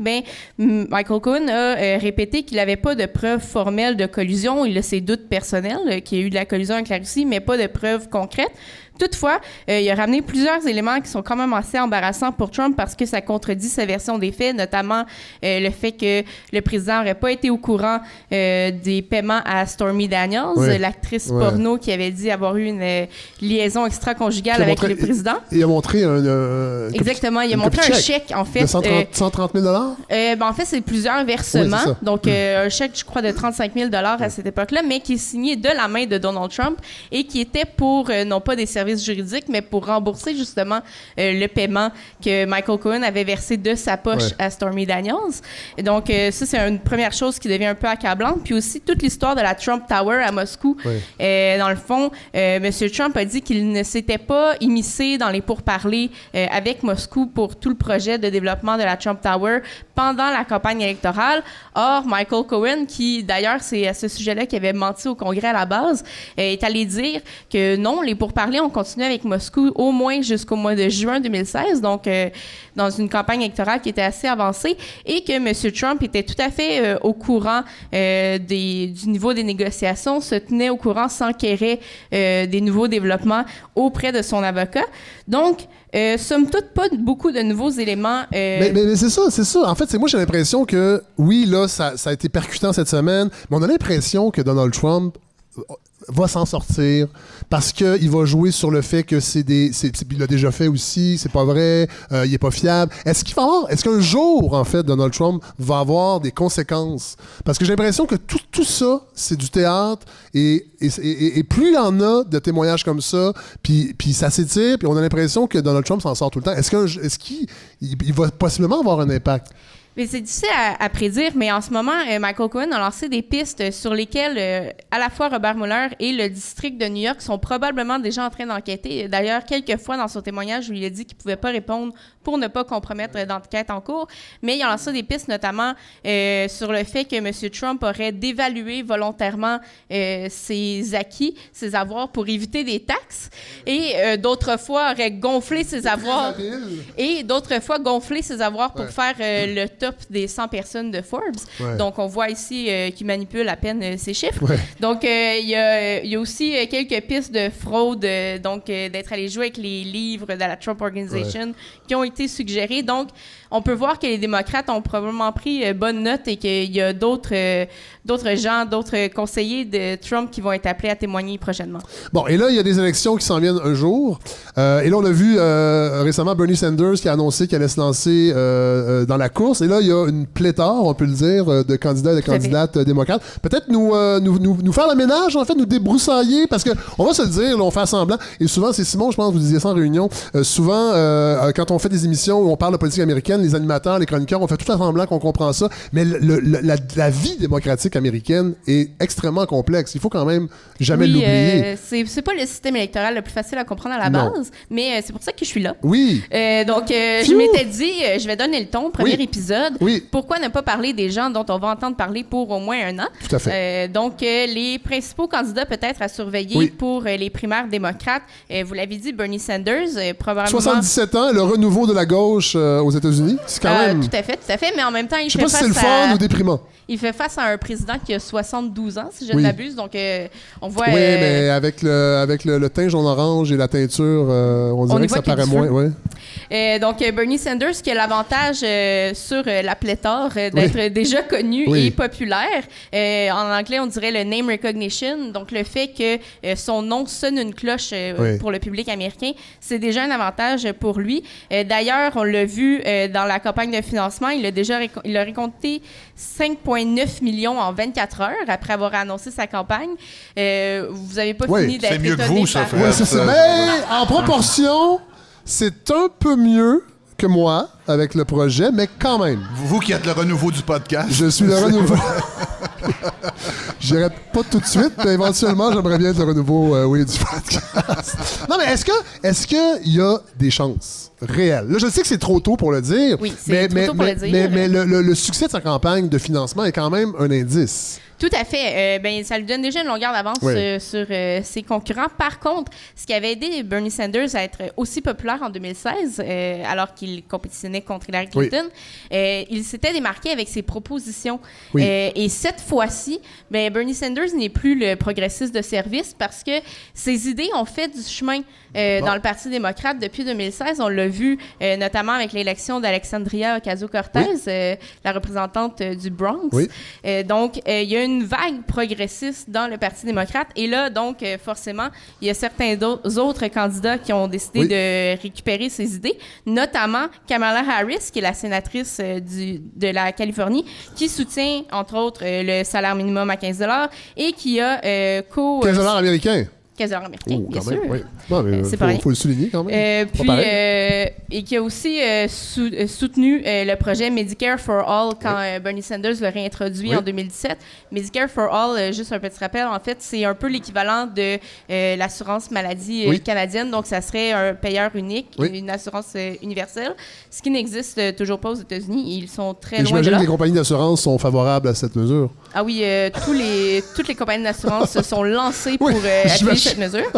Michael Cohen a répété qu'il n'avait pas de preuves formelles de collusion. Il a ses doutes personnels qu'il y a eu de la collusion avec la Russie, mais pas de preuves concrètes. Toutefois, il a ramené plusieurs éléments qui sont quand même assez embarrassants pour Trump parce que ça contredit sa version des faits, notamment le fait que le président n'aurait pas été au courant des paiements à Stormy Daniels, l'actrice porno qui avait dit avoir eu une liaison extra-conjugale avec le président. Il a montré Exactement, il a montré un chèque, en fait. De 130 000 $? En fait, c'est plusieurs versements. Oui, donc, un chèque, je crois, de 35 000 $ à cette époque-là, mais qui est signé de la main de Donald Trump et qui était pour, non pas des services services juridiques, mais pour rembourser justement le paiement que Michael Cohen avait versé de sa poche à Stormy Daniels. Et donc, ça, c'est une première chose qui devient un peu accablante. Puis aussi, toute l'histoire de la Trump Tower à Moscou. Dans le fond, M. Trump a dit qu'il ne s'était pas immiscé dans les pourparlers avec Moscou pour tout le projet de développement de la Trump Tower pendant la campagne électorale. Or, Michael Cohen, qui d'ailleurs, c'est à ce sujet-là qu'il avait menti au Congrès à la base, est allé dire que non, les pourparlers ont continué avec Moscou au moins jusqu'au mois de juin 2016, donc dans une campagne électorale qui était assez avancée, et que M. Trump était tout à fait au courant du niveau des négociations, se tenait au courant, s'enquérait des nouveaux développements auprès de son avocat. Donc, somme toute, pas beaucoup de nouveaux éléments. Mais c'est ça. En fait, moi, j'ai l'impression que, oui, là, ça a été percutant cette semaine, mais on a l'impression que Donald Trump va s'en sortir parce qu'il va jouer sur le fait que il l'a déjà fait aussi, c'est pas vrai, il est pas fiable. Est-ce qu'un jour, en fait, Donald Trump va avoir des conséquences? Parce que j'ai l'impression que tout ça, c'est du théâtre et plus il y en a de témoignages comme ça, puis ça s'étire, puis on a l'impression que Donald Trump s'en sort tout le temps. Est-ce qu'il va possiblement avoir un impact? Mais c'est difficile à prédire, mais en ce moment, Michael Cohen a lancé des pistes sur lesquelles à la fois Robert Mueller et le district de New York sont probablement déjà en train d'enquêter. D'ailleurs, quelques fois dans son témoignage, il a dit qu'il ne pouvait pas répondre pour ne pas compromettre d'enquête en cours, mais il a lancé des pistes notamment sur le fait que M. Trump aurait dévalué volontairement ses acquis, ses avoirs pour éviter des taxes, et d'autres fois aurait gonflé ses avoirs, et d'autres fois gonflé ses avoirs pour faire le top des 100 personnes de Forbes. Donc, on voit ici qu'il manipule à peine ces chiffres. Donc, il y a aussi quelques pistes de fraude, d'être allé jouer avec les livres de la Trump Organization qui ont été suggérés. Donc, on peut voir que les démocrates ont probablement pris bonne note et qu'il y a d'autres gens, d'autres conseillers de Trump qui vont être appelés à témoigner prochainement. Bon, et là, il y a des élections qui s'en viennent un jour. Et là, on a vu récemment Bernie Sanders qui a annoncé qu'il allait se lancer dans la course. Et là, il y a une pléthore, on peut le dire, de candidats et de candidates démocrates. Peut-être nous faire le ménage, en fait, nous débroussailler, parce qu'on va se le dire, là, on fait semblant. Et souvent, c'est Simon, je pense, vous disiez ça en réunion, souvent, quand on fait des émissions où on parle de politique américaine, les animateurs, les chroniqueurs, on fait tout à semblant qu'on comprend ça. Mais la vie démocratique américaine est extrêmement complexe. Il faut quand même jamais l'oublier. C'est pas le système électoral le plus facile à comprendre à la base, mais c'est pour ça que je suis là. Oui. Donc, je m'étais dit, je vais donner le ton, premier épisode. Oui. Pourquoi ne pas parler des gens dont on va entendre parler pour au moins un an? Tout à fait. Donc, les principaux candidats peut-être à surveiller pour les primaires démocrates, vous l'avez dit, Bernie Sanders, probablement... 77 ans, le renouveau de la gauche aux États-Unis. C'est quand même... Tout à fait. Mais en même temps, je sais pas si c'est le fun ou déprimant. Il fait face à un président qui a 72 ans, si je ne m'abuse. Donc, on voit... Oui, mais avec le tinge en orange et la teinture, on dirait que ça paraît moins. Donc, Bernie Sanders qui a l'avantage sur la pléthore d'être déjà connu et populaire. En anglais, on dirait le name recognition. Donc, le fait que son nom sonne une cloche pour le public américain, c'est déjà un avantage pour lui. D'ailleurs, on l'a vu dans la campagne de financement, il a récolté 5,9 millions en 24 heures après avoir annoncé sa campagne. Vous n'avez pas fini d'être étonné. C'est mieux que vous, ça, frère. Mais en proportion, c'est un peu mieux que moi avec le projet, mais quand même. Vous qui êtes le renouveau du podcast. Je suis le renouveau. Je dirais pas tout de suite, mais éventuellement, j'aimerais bien être le renouveau du podcast. Non, mais est-ce qu'il y a des chances réelles? Là, je sais que c'est trop tôt pour le dire, c'est trop tôt pour le dire. Mais le succès de sa campagne de financement est quand même un indice. Tout à fait. Ça lui donne déjà une longueur d'avance sur ses concurrents. Par contre, ce qui avait aidé Bernie Sanders à être aussi populaire en 2016, alors qu'il compétitionnait contre Hillary Clinton, il s'était démarqué avec ses propositions. Et cette fois-ci, Bernie Sanders n'est plus le progressiste de service parce que ses idées ont fait du chemin dans le Parti démocrate depuis 2016. On l'a vu notamment avec l'élection d'Alexandria Ocasio-Cortez, la représentante du Bronx. Donc, il y a une vague progressiste dans le Parti démocrate. Et là, donc, forcément, il y a certains autres candidats qui ont décidé de récupérer ces idées, notamment Kamala Harris, qui est la sénatrice de la Californie, qui soutient, entre autres, le salaire minimum à $15 et qui a 15 $ américains. casino américain, bien quand même, sûr. oui. Non, mais c'est pas rien. faut le souligner quand même. Et qui a aussi soutenu le projet Medicare for All quand Bernie Sanders l'a réintroduit en 2017. Medicare for All, juste un petit rappel, en fait, c'est un peu l'équivalent de l'assurance maladie canadienne. Donc, ça serait un payeur unique, une assurance universelle, ce qui n'existe toujours pas aux États-Unis. Ils sont très loin de j'imagine là. que les compagnies d'assurance sont favorables à cette mesure. Ah oui, toutes les compagnies d'assurance se sont lancées pour appuyer cette mesure,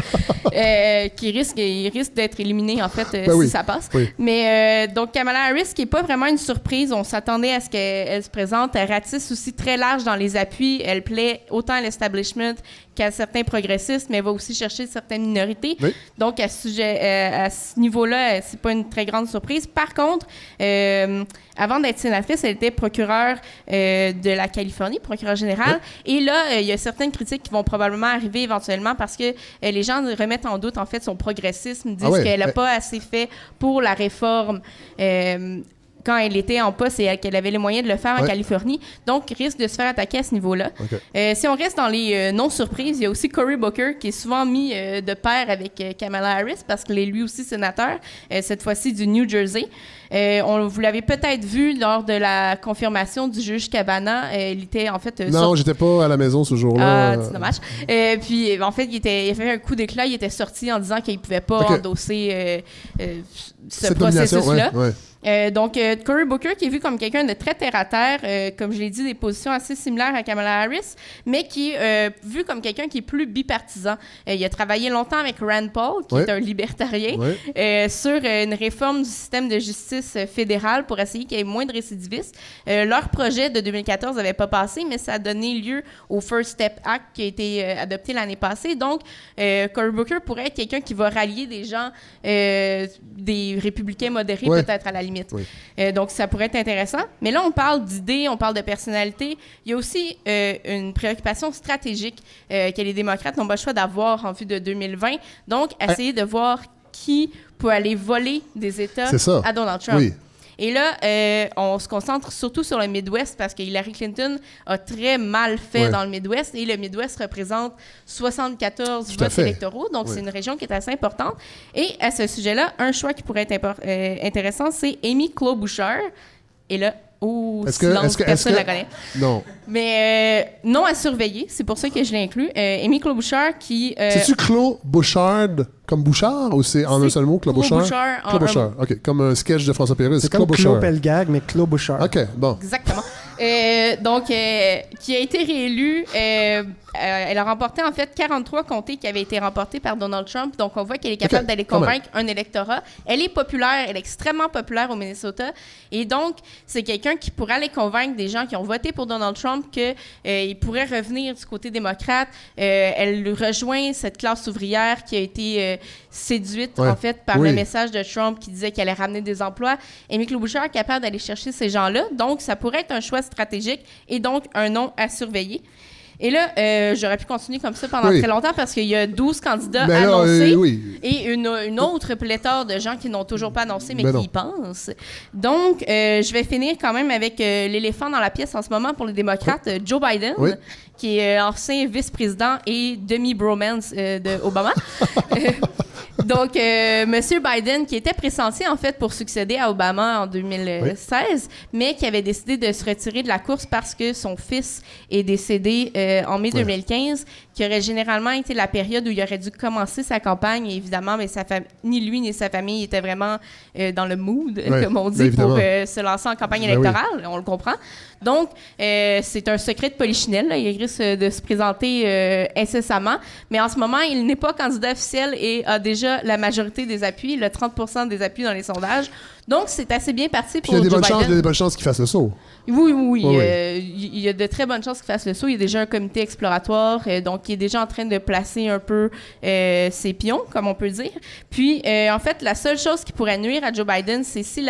qui risque d'être éliminée, en fait, si ça passe. Oui. Mais donc, Kamala Harris, qui n'est pas vraiment une surprise, on s'attendait à ce qu'elle se présente. Elle ratisse aussi très large dans les appuis. Elle plaît autant à l'establishment qu'à certains progressistes, mais elle va aussi chercher certaines minorités. Oui. Donc, à ce niveau-là, c'est pas une très grande surprise. Par contre, avant d'être sénatrice, elle était procureure de la Californie, procureure générale. Oui. Et là, il y a certaines critiques qui vont probablement arriver éventuellement parce que les gens remettent en doute, en fait, son progressisme, disent qu'elle n'a pas assez fait pour la réforme quand elle était en poste et qu'elle avait les moyens de le faire en Californie. Donc, risque de se faire attaquer à ce niveau-là. Okay. Si on reste dans les non-surprises, il y a aussi Cory Booker qui est souvent mis de pair avec Kamala Harris parce qu'il est lui aussi sénateur, cette fois-ci du New Jersey. Vous l'avez peut-être vu lors de la confirmation du juge Kavanaugh. Il était en fait... non, j'étais pas à la maison ce jour-là. Ah, c'est dommage. Puis, en fait, il a fait un coup d'éclat. Il était sorti en disant qu'il ne pouvait pas endosser ce processus-là. Donc, Cory Booker, qui est vu comme quelqu'un de très terre-à-terre, comme je l'ai dit, des positions assez similaires à Kamala Harris, mais qui est vu comme quelqu'un qui est plus bipartisan. Il a travaillé longtemps avec Rand Paul, qui est un libertarien, sur une réforme du système de justice fédéral pour essayer qu'il y ait moins de récidivistes. Leur projet de 2014 n'avait pas passé, mais ça a donné lieu au First Step Act qui a été adopté l'année passée. Donc, Cory Booker pourrait être quelqu'un qui va rallier des gens, des républicains modérés peut-être à la limite. Oui. Donc, ça pourrait être intéressant. Mais là, on parle d'idées, on parle de personnalité. Il y a aussi une préoccupation stratégique que les démocrates n'ont pas le choix d'avoir en vue de 2020. Donc, essayer de voir qui peut aller voler des États à Donald Trump. Oui. Et là, on se concentre surtout sur le Midwest parce que Hillary Clinton a très mal fait dans le Midwest et le Midwest représente 74 votes électoraux, donc c'est une région qui est assez importante. Et à ce sujet-là, un choix qui pourrait être intéressant, c'est Amy Klobuchar. Et là, personne ne la connaît. Non. Mais non à surveiller, c'est pour ça que je l'ai inclus. Amy Klobuchar qui... C'est-tu Klobuchar comme Bouchard ou c'est en un seul mot, Klobuchar? Klobuchar, OK. Comme un sketch de François Pérez. C'est comme Claude Pelgag, mais Klobuchar. OK, bon. Exactement. Donc, qui a été réélue, elle a remporté en fait 43 comtés qui avaient été remportés par Donald Trump. Donc, on voit qu'elle est capable d'aller convaincre un électorat. Elle est populaire, elle est extrêmement populaire au Minnesota. Et donc, c'est quelqu'un qui pourrait aller convaincre des gens qui ont voté pour Donald Trump qu'il pourrait revenir du côté démocrate. Elle rejoint cette classe ouvrière qui a été séduite en fait par le message de Trump qui disait qu'elle allait ramener des emplois. Amy Klobuchar est capable d'aller chercher ces gens-là. Donc, ça pourrait être un choix stratégique et donc un nom à surveiller. Et là, j'aurais pu continuer comme ça pendant très longtemps parce qu'il y a 12 candidats annoncés et une autre pléthore de gens qui n'ont toujours pas annoncé mais qui y pensent. Donc, je vais finir quand même avec l'éléphant dans la pièce en ce moment pour les démocrates, Joe Biden, qui est ancien vice-président et demi-bromance d'Obama. Donc, M. Biden, qui était pressenti, en fait, pour succéder à Obama en 2016, mais qui avait décidé de se retirer de la course parce que son fils est décédé en mai 2015, qui aurait généralement été la période où il aurait dû commencer sa campagne. Et évidemment, mais ni lui ni sa famille étaient vraiment dans le mood, comme on dit, pour se lancer en campagne électorale. On le comprend. Donc, c'est un secret de polichinelle. Là. Il risque de se présenter incessamment. Mais en ce moment, il n'est pas candidat officiel et a déjà la majorité des appuis, le 30% des appuis dans les sondages. Donc, c'est assez bien parti pour Joe Biden. Il y a des bonnes chances qu'il fasse le saut. Oui. Il y a de très bonnes chances qu'il fasse le saut. Il y a déjà un comité exploratoire, donc il est déjà en train de placer un peu ses pions, comme on peut dire. Puis, en fait, la seule chose qui pourrait nuire à Joe Biden, c'est si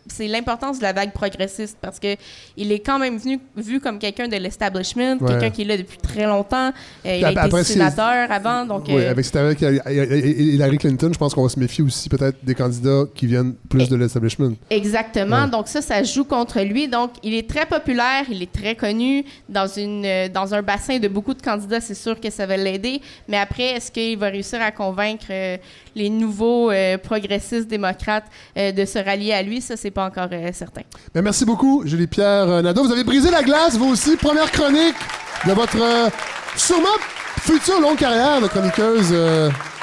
c'est l'importance de la vague progressiste parce que il est quand même vu comme quelqu'un de l'establishment, quelqu'un qui est là depuis très longtemps. Il a été sénateur avant. Donc, oui, c'était avec Hillary Clinton, je pense qu'on va se méfier aussi peut-être des candidats qui viennent plus de l'establishment. Exactement. Donc ça joue contre lui. Donc, il est très populaire, il est très connu dans un bassin de beaucoup de candidats. C'est sûr que ça va l'aider. Mais après, est-ce qu'il va réussir à convaincre les nouveaux progressistes démocrates de se rallier à lui? Ça, c'est pas encore certain. Mais merci beaucoup, Julie-Pierre Nadeau. Vous avez brisé la glace, vous aussi. Première chronique de votre sûrement future longue carrière de chroniqueuse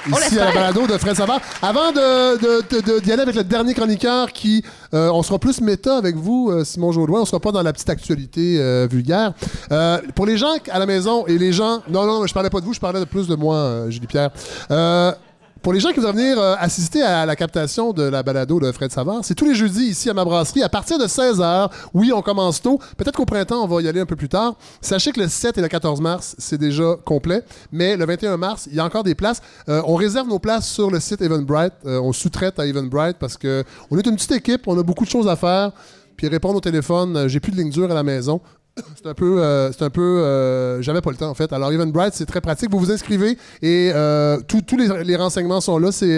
ici à la balado de Fred Savard. Avant d'y aller avec le dernier chroniqueur qui... on sera plus méta avec vous, Simon Jaudoin. On sera pas dans la petite actualité vulgaire. Pour les gens à la maison et les gens... Non, je parlais pas de vous, je parlais de plus de moi, Julie-Pierre. Pour les gens qui voudraient venir assister à la captation de la balado de Fred Savard, c'est tous les jeudis ici à ma brasserie à partir de 16h. Oui, on commence tôt. Peut-être qu'au printemps, on va y aller un peu plus tard. Sachez que le 7 et le 14 mars, c'est déjà complet. Mais le 21 mars, il y a encore des places. On réserve nos places sur le site Eventbrite. On sous-traite à Eventbrite parce qu'on est une petite équipe. On a beaucoup de choses à faire. Puis répondre au téléphone. J'ai plus de ligne dure à la maison. C'est un peu j'avais pas le temps en fait. Alors Eventbrite, c'est très pratique. Vous vous inscrivez et tous les renseignements sont là. C'est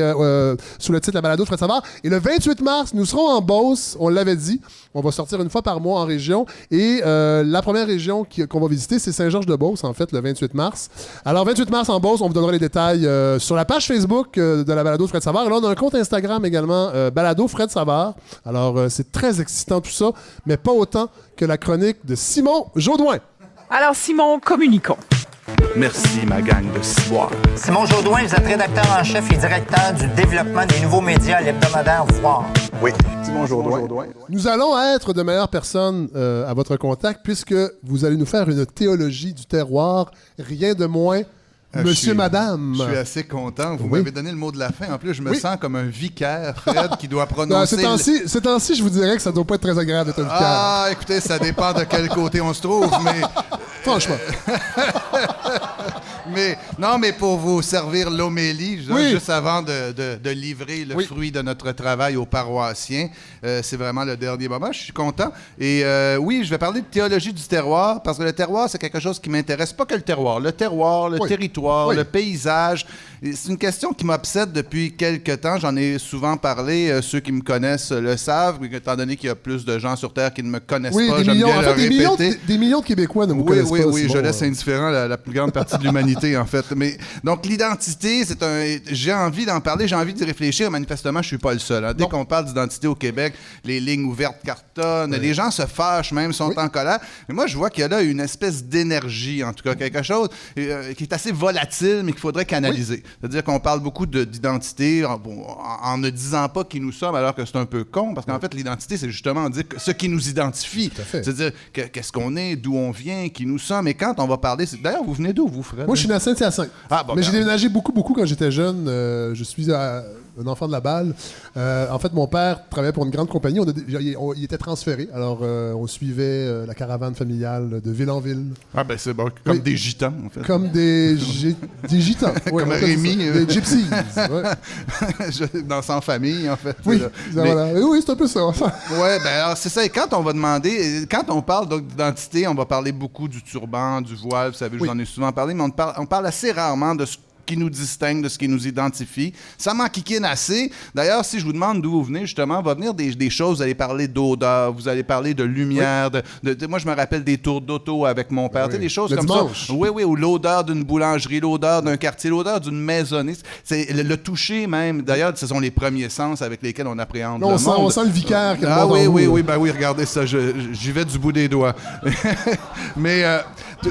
sur le titre La Balado de Fred Savard. Et le 28 mars, nous serons en Beauce. On l'avait dit. On va sortir une fois par mois en région. Et la première région qu'on va visiter, c'est Saint-Georges-de-Beauce, en fait, le 28 mars. Alors 28 mars en Beauce, on vous donnera les détails sur la page Facebook de la Balado de Fred Savard. Et là, on a un compte Instagram également, Balado Fred Savard. Alors c'est très excitant tout ça, mais pas autant que la chronique de Simon Jaudoin. Alors, Simon, communiquons. Merci, ma gang de ciboires. Simon Jaudoin, vous êtes rédacteur en chef et directeur du développement des nouveaux médias à l'hebdomadaire Voir. Oui, Simon Jaudoin. Nous allons être de meilleures personnes à votre contact puisque vous allez nous faire une théologie du terroir, rien de moins. Monsieur, madame. Je suis assez content. Vous m'avez donné le mot de la fin. En plus, je me sens comme un vicaire, Fred, qui doit prononcer... Ces temps-ci, je vous dirais que ça doit pas être très agréable d'être un vicaire. Ah, écoutez, ça dépend de quel côté on se trouve, mais... Franchement. mais pour vous servir l'homélie, juste avant de livrer le fruit de notre travail aux paroissiens, c'est vraiment le dernier moment. Je suis content. Et oui, je vais parler de théologie du terroir, parce que le terroir, c'est quelque chose qui m'intéresse. Pas que le terroir, le territoire, le paysage. C'est une question qui m'obsède depuis quelques temps. J'en ai souvent parlé. Ceux qui me connaissent le savent, étant donné qu'il y a plus de gens sur Terre qui ne me connaissent pas, j'aime bien le répéter. Des millions de Québécois ne vous connaissent pas. Oui, je laisse indifférent la plus grande partie de l'humanité, en fait. Mais, donc, l'identité, j'ai envie d'en parler, j'ai envie d'y réfléchir. Manifestement, je suis pas le seul. Hein. Dès qu'on parle d'identité au Québec, les lignes ouvertes cartonnent, les gens se fâchent même, sont en colère. Mais moi, je vois qu'il y a là une espèce d'énergie, en tout cas, quelque chose qui est assez volatile, mais qu'il faudrait canaliser. C'est-à-dire qu'on parle beaucoup d'identité en ne disant pas qui nous sommes, alors que c'est un peu con, parce qu'en fait, l'identité, c'est justement dire ce qui nous identifie. C'est-à-dire qu'est-ce qu'on est, d'où on vient, qui nous sommes. Et quand on va parler... D'ailleurs, vous venez d'où, vous, Fred? Moi, je suis né à Saint-Hyacinthe. Mais j'ai déménagé beaucoup quand j'étais jeune. Je suis un enfant de la balle. En fait, mon père travaillait pour une grande compagnie. Il était transféré. Alors, on suivait la caravane familiale de ville en ville. Ah ben c'est bon, comme des gitans, en fait. Comme des gitans. Comme Rémi. Des gypsies. Dans Sans famille, en fait. Oui, oui, c'est un peu ça. Oui, ben alors c'est ça. Et quand on va demander, quand on parle d'identité, on va parler beaucoup du turban, du voile. Vous savez, je vous en ai souvent parlé, mais on parle assez rarement de ce qui nous distingue, de ce qui nous identifie. Ça m'enquiquine assez. D'ailleurs, si je vous demande d'où vous venez, justement, on va venir des choses, vous allez parler d'odeur, vous allez parler de lumière, moi, je me rappelle des tours d'auto avec mon père, des choses comme ça. Oui, ou l'odeur d'une boulangerie, l'odeur d'un quartier, l'odeur d'une maisonnée. C'est le toucher même. D'ailleurs, ce sont les premiers sens avec lesquels on appréhende le monde. On sent le vicaire. Oui, ben oui, regardez ça, j'y vais du bout des doigts. Mais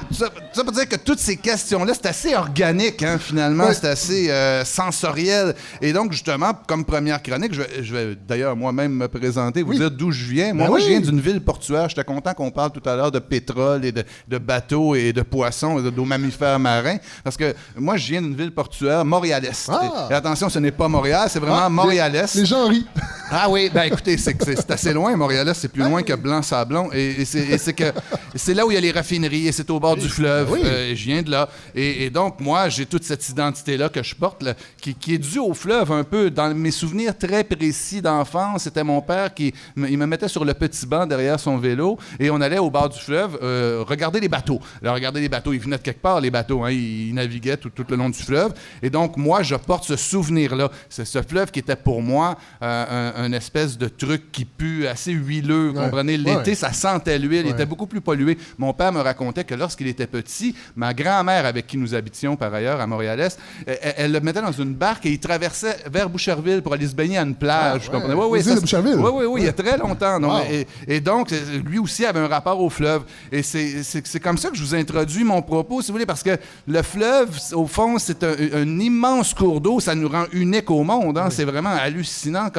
ça veut dire que toutes ces questions-là, c'est assez organique, hein, finalement. C'est assez sensoriel. Et donc, justement, comme première chronique, je vais d'ailleurs moi-même me présenter, vous dire d'où je viens. Moi, je viens d'une ville portuaire. J'étais content qu'on parle tout à l'heure de pétrole et de bateaux et de poissons, et de mammifères marins, parce que moi, je viens d'une ville portuaire, Montréal-Est. Et attention, ce n'est pas Montréal, c'est vraiment Montréal-Est. Les gens rient. Ah oui, ben écoutez, c'est assez loin. Montréal-Est, c'est plus loin que Blanc-Sablon. Et c'est là où il y a les raffineries et c'est au bord du fleuve. Je viens de là. Et donc, moi, j'ai toute cette identité-là que je porte, là, qui est due au fleuve un peu. Dans mes souvenirs très précis d'enfance, c'était mon père qui il me mettait sur le petit banc derrière son vélo et on allait au bord du fleuve regarder les bateaux. Alors, regarder les bateaux, ils venaient de quelque part, les bateaux. Hein, ils naviguaient tout le long du fleuve. Et donc, moi, je porte ce souvenir-là. C'est ce fleuve qui était pour moi un espèce de truc qui pue assez huileux. Vous comprenez? L'été, ça sentait l'huile. Il était beaucoup plus pollué. Mon père me racontait que lorsqu'il était petit, ma grand-mère, avec qui nous habitions par ailleurs à Montréal-Est, elle le mettait dans une barque et il traversait vers Boucherville pour aller se baigner à une plage. Vous comprenez? Oui, il y a très longtemps. Donc, et donc, lui aussi avait un rapport au fleuve. Et c'est comme ça que je vous introduis mon propos, si vous voulez, parce que le fleuve, au fond, c'est un immense cours d'eau. Ça nous rend unique au monde. Hein? C'est vraiment hallucinant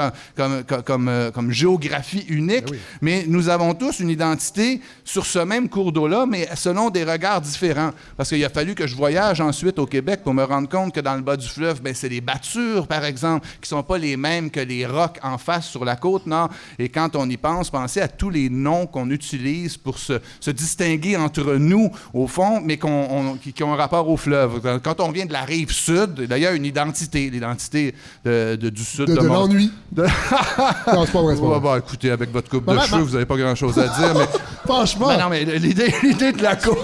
comme géographie unique. Mais nous avons tous une identité sur ce même cours d'eau-là, mais selon des regards différents. Parce qu'il a fallu que je voyage ensuite au Québec pour me rendre compte que dans le bas du fleuve, c'est les battures, par exemple, qui sont pas les mêmes que les rocs en face sur la côte nord. Et quand on y pense, pensez à tous les noms qu'on utilise pour se distinguer entre nous, au fond, mais qui ont un rapport au fleuve. Quand on vient de la rive sud, d'ailleurs, une identité, l'identité du sud de l'ennui. Non, c'est pas vrai. Bon, écoutez, avec votre coupe de cheveux, vous n'avez pas grand-chose à dire, mais... Franchement... Non, mais l'idée de la coupe...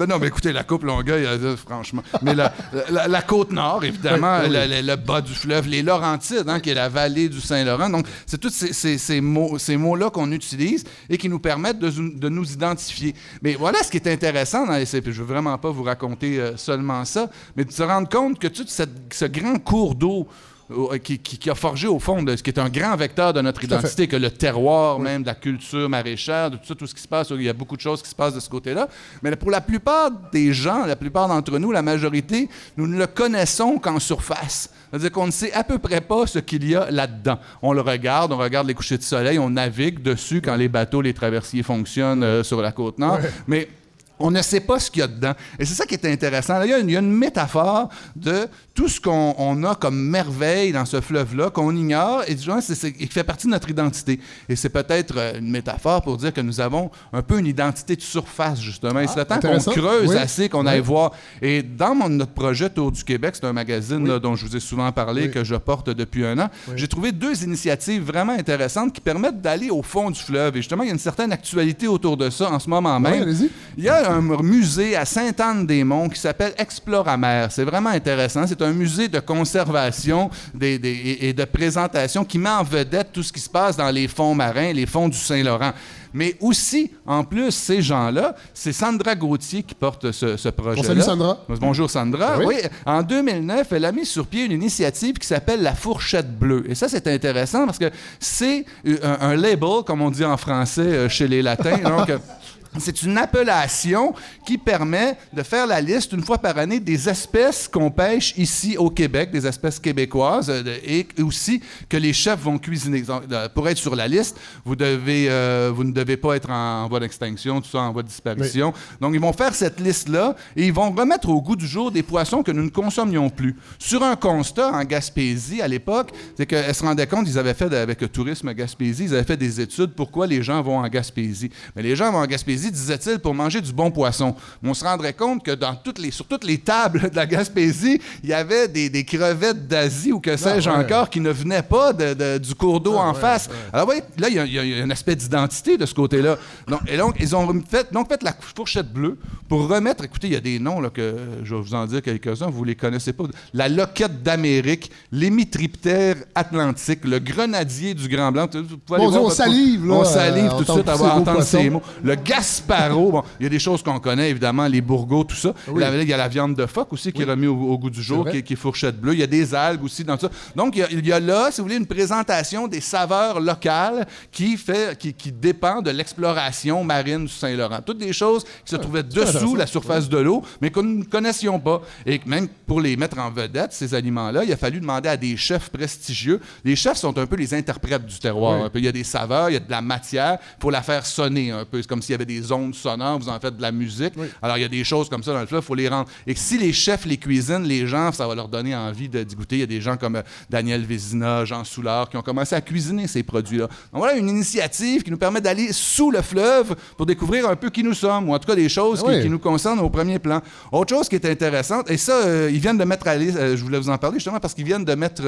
non, mais écoutez, la coupe Longueuil, franchement. Mais la Côte-Nord, évidemment, le bas du fleuve, les Laurentides, hein, qui est la vallée du Saint-Laurent. Donc, c'est tous ces mots-là qu'on utilise et qui nous permettent de nous identifier. Mais voilà ce qui est intéressant dans les CP. Je ne veux vraiment pas vous raconter seulement ça, mais de se rendre compte que tout ce grand cours d'eau qui a forgé au fond ce qui est un grand vecteur de notre identité, que le terroir même, de la culture maraîchère, de tout ce qui se passe. Il y a beaucoup de choses qui se passent de ce côté-là. Mais pour la plupart des gens, la plupart d'entre nous, la majorité, nous ne le connaissons qu'en surface. C'est-à-dire qu'on ne sait à peu près pas ce qu'il y a là-dedans. On regarde les couchers de soleil, on navigue dessus quand les bateaux, les traversiers fonctionnent sur la Côte-Nord. Mais on ne sait pas ce qu'il y a dedans. Et c'est ça qui est intéressant. Là, il y a une métaphore de tout ce qu'on a comme merveille dans ce fleuve-là, qu'on ignore, et qui fait partie de notre identité. Et c'est peut-être une métaphore pour dire que nous avons un peu une identité de surface, justement. Et c'est le temps qu'on creuse assez, qu'on aille voir. Et dans notre projet Tour du Québec, c'est un magazine là, dont je vous ai souvent parlé, que je porte depuis un an, j'ai trouvé 2 initiatives vraiment intéressantes qui permettent d'aller au fond du fleuve. Et justement, il y a une certaine actualité autour de ça en ce moment même. Il y a un musée à Sainte-Anne-des-Monts qui s'appelle Exploramer. C'est vraiment intéressant. C'est un musée de conservation et de présentation qui met en vedette tout ce qui se passe dans les fonds marins, les fonds du Saint-Laurent. Mais aussi, en plus, ces gens-là, c'est Sandra Gauthier qui porte ce projet-là. Salut Sandra. Bonjour Sandra. Oui, en 2009, elle a mis sur pied une initiative qui s'appelle la Fourchette Bleue. Et ça, c'est intéressant parce que c'est un label, comme on dit en français chez les Latins. Donc, c'est une appellation qui permet de faire la liste une fois par année des espèces qu'on pêche ici au Québec, des espèces québécoises, et aussi que les chefs vont cuisiner. Pour être sur la liste, vous ne devez pas être en voie d'extinction, tout ça en voie de disparition. Donc, ils vont faire cette liste-là et ils vont remettre au goût du jour des poissons que nous ne consommions plus. Sur un constat en Gaspésie, à l'époque, c'est qu'elles se rendaient compte, ils avaient fait, avec le tourisme à Gaspésie, ils avaient fait des études pourquoi les gens vont en Gaspésie. Mais les gens vont en Gaspésie, disait-il, pour manger du bon poisson. Mais on se rendrait compte que sur toutes les tables de la Gaspésie, il y avait des crevettes d'Asie ou que sais-je encore qui ne venaient pas du cours d'eau en face. Alors oui, là, il y a un aspect d'identité de ce côté-là. Donc, ils ont fait la fourchette bleue pour remettre, écoutez, il y a des noms là, que je vais vous en dire quelques-uns, vous ne les connaissez pas. La loquette d'Amérique, l'hémitriptère atlantique, le grenadier du Grand Blanc. On salive, là. On salive tout de suite à entendre ces mots. Le Gasparo, bon, il y a des choses qu'on connaît, évidemment, les bourgots, tout ça. Oui. Il y a la viande de phoque aussi qui est remise au goût du jour, qui est fourchette bleue. Il y a des algues aussi dans ça. Donc, il y a là, si vous voulez, une présentation des saveurs locales qui dépend de l'exploration marine du Saint-Laurent. Toutes des choses qui se trouvaient dessous la surface de l'eau, mais que nous ne connaissions pas. Et même pour les mettre en vedette, ces aliments-là, il a fallu demander à des chefs prestigieux. Les chefs sont un peu les interprètes du terroir. Un peu. Il y a des saveurs, il y a de la matière. Il faut la faire sonner un peu. C'est comme s'il y avait des des ondes sonores, vous en faites de la musique. Oui. Alors, il y a des choses comme ça dans le fleuve, il faut les rendre. Et si les chefs les cuisinent, les gens, ça va leur donner envie d'y goûter. Il y a des gens comme Daniel Vézina, Jean Soulard, qui ont commencé à cuisiner ces produits-là. Donc voilà une initiative qui nous permet d'aller sous le fleuve pour découvrir un peu qui nous sommes, ou en tout cas des choses qui nous concernent au premier plan. Autre chose qui est intéressante, et ça, ils viennent de mettre à la liste, je voulais vous en parler justement parce qu'ils viennent de mettre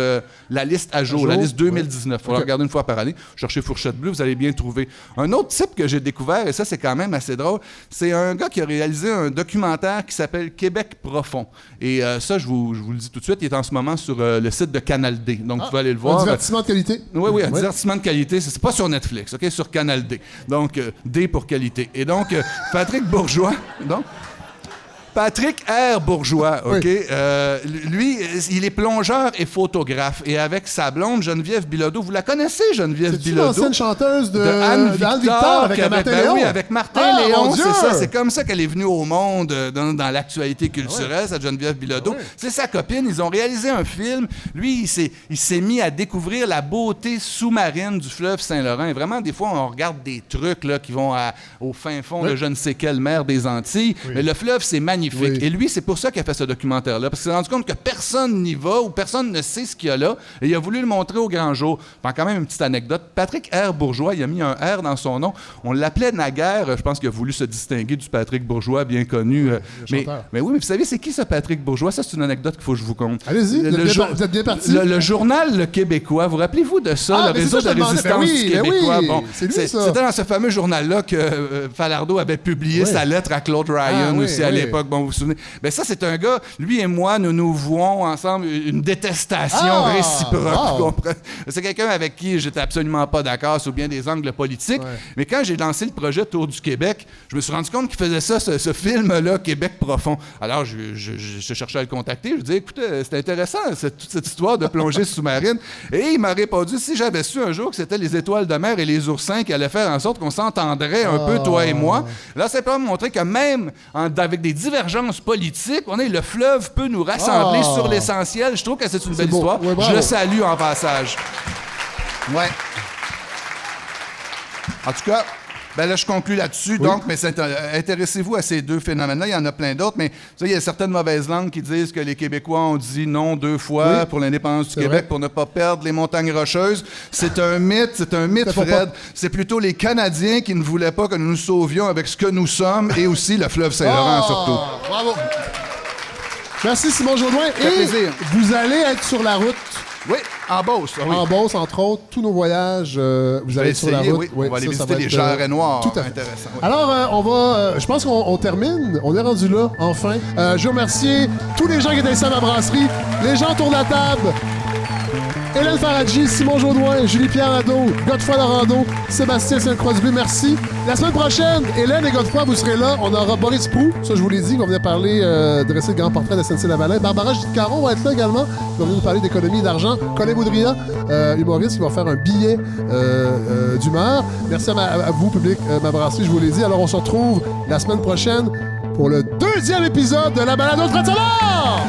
la liste à jour, la liste 2019. Il faut la regarder une fois par année. Cherchez Fourchette Bleue, vous allez bien trouver. Un autre type que j'ai découvert, et ça c'est quand même assez drôle, c'est un gars qui a réalisé un documentaire qui s'appelle Québec profond. Et ça, je vous le dis tout de suite, il est en ce moment sur le site de Canal D. Donc, vous pouvez aller le voir. Un divertissement de qualité? Oui, un divertissement de qualité. C'est pas sur Netflix, OK? Sur Canal D. Donc, D pour qualité. Et donc, Patrick Bourgeois... Patrick R. Bourgeois, OK? Oui. Lui, il est plongeur et photographe. Et avec sa blonde, Geneviève Bilodeau. Vous la connaissez, Geneviève Bilodeau? C'est l'ancienne chanteuse de Anne Victor avec Martin Léon. Oui, avec Martin Léon, c'est ça. C'est comme ça qu'elle est venue au monde dans l'actualité culturelle, cette Geneviève Bilodeau. C'est sa copine. Ils ont réalisé un film. Lui, il s'est mis à découvrir la beauté sous-marine du fleuve Saint-Laurent. Et vraiment, des fois, on regarde des trucs là, qui vont au fin fond de je ne sais quelle mer des Antilles. Oui. Mais le fleuve, c'est magnifique. Oui. Et lui, c'est pour ça qu'il a fait ce documentaire-là, parce qu'il s'est rendu compte que personne n'y va ou personne ne sait ce qu'il y a là, et il a voulu le montrer au grand jour. Enfin, quand même, une petite anecdote. Patrick R. Bourgeois, il a mis un R dans son nom. On l'appelait naguère, je pense qu'il a voulu se distinguer du Patrick Bourgeois bien connu. Mais oui, mais vous savez, c'est qui ce Patrick Bourgeois? Ça, c'est une anecdote qu'il faut que je vous conte. Allez-y, vous êtes bien parti. Le journal Le Québécois, vous rappelez-vous de ça, le réseau de résistance du Québécois? Bon, c'était dans ce fameux journal-là que Falardeau avait publié sa lettre à Claude Ryan aussi à l'époque. Bon, vous vous souvenez? Ben ça, c'est un gars, lui et moi, nous vouons ensemble une détestation réciproque. C'est quelqu'un avec qui j'étais absolument pas d'accord sur bien des angles politiques. Ouais. Mais quand j'ai lancé le projet Tour du Québec, je me suis rendu compte qu'il faisait ça, ce film-là, Québec profond. Alors, je cherchais à le contacter. Je lui disais, écoute, c'est intéressant, toute cette histoire de plongée sous-marine. Et il m'a répondu, si j'avais su un jour que c'était les étoiles de mer et les oursins qui allaient faire en sorte qu'on s'entendrait un peu, toi et moi, là, c'est pour montrer que même avec des divergences politiques, le fleuve peut nous rassembler sur l'essentiel. Je trouve que c'est une belle histoire. Ouais, je le salue en passage. Ouais. En tout cas, ben là, je conclus là-dessus. Oui. Donc, mais intéressez-vous à ces deux phénomènes-là. Il y en a plein d'autres, mais il y a certaines mauvaises langues qui disent que les Québécois ont dit non 2 fois pour l'indépendance du Québec pour ne pas perdre les montagnes rocheuses. C'est un mythe, Fred. C'est plutôt les Canadiens qui ne voulaient pas que nous nous sauvions avec ce que nous sommes et aussi le fleuve Saint-Laurent, surtout. Bravo! Merci, Simon Jodoin. Et vous allez être sur la route. Oui, en Beauce. Oui. En Beauce, entre autres, tous nos voyages, vous allez être sur la route. Oui. On va aller visiter les jarrets noirs. Tout à fait. Intéressant. Oui. Alors, je pense qu'on termine. On est rendu là, enfin. Je veux remercier tous les gens qui étaient ici à ma brasserie, les gens autour de la table. Hélène Faradji, Simon Jodoin, Julie-Pierre Nadeau, Godefroy Larando, Sébastien Saint-Crosby, merci. La semaine prochaine, Hélène et Godefroy, vous serez là. On aura Boris Proulx, ça je vous l'ai dit, qu'on venait parler, dresser le grand portrait de SNC-Lavalin. Barbara Caron va être là également, qui va venir nous parler d'économie et d'argent. Colin Boudria, humoriste, qui va faire un billet d'humeur. Merci à vous, public, ma brasserie, je vous l'ai dit. Alors on se retrouve la semaine prochaine pour le 2e épisode de la balade au Trésor!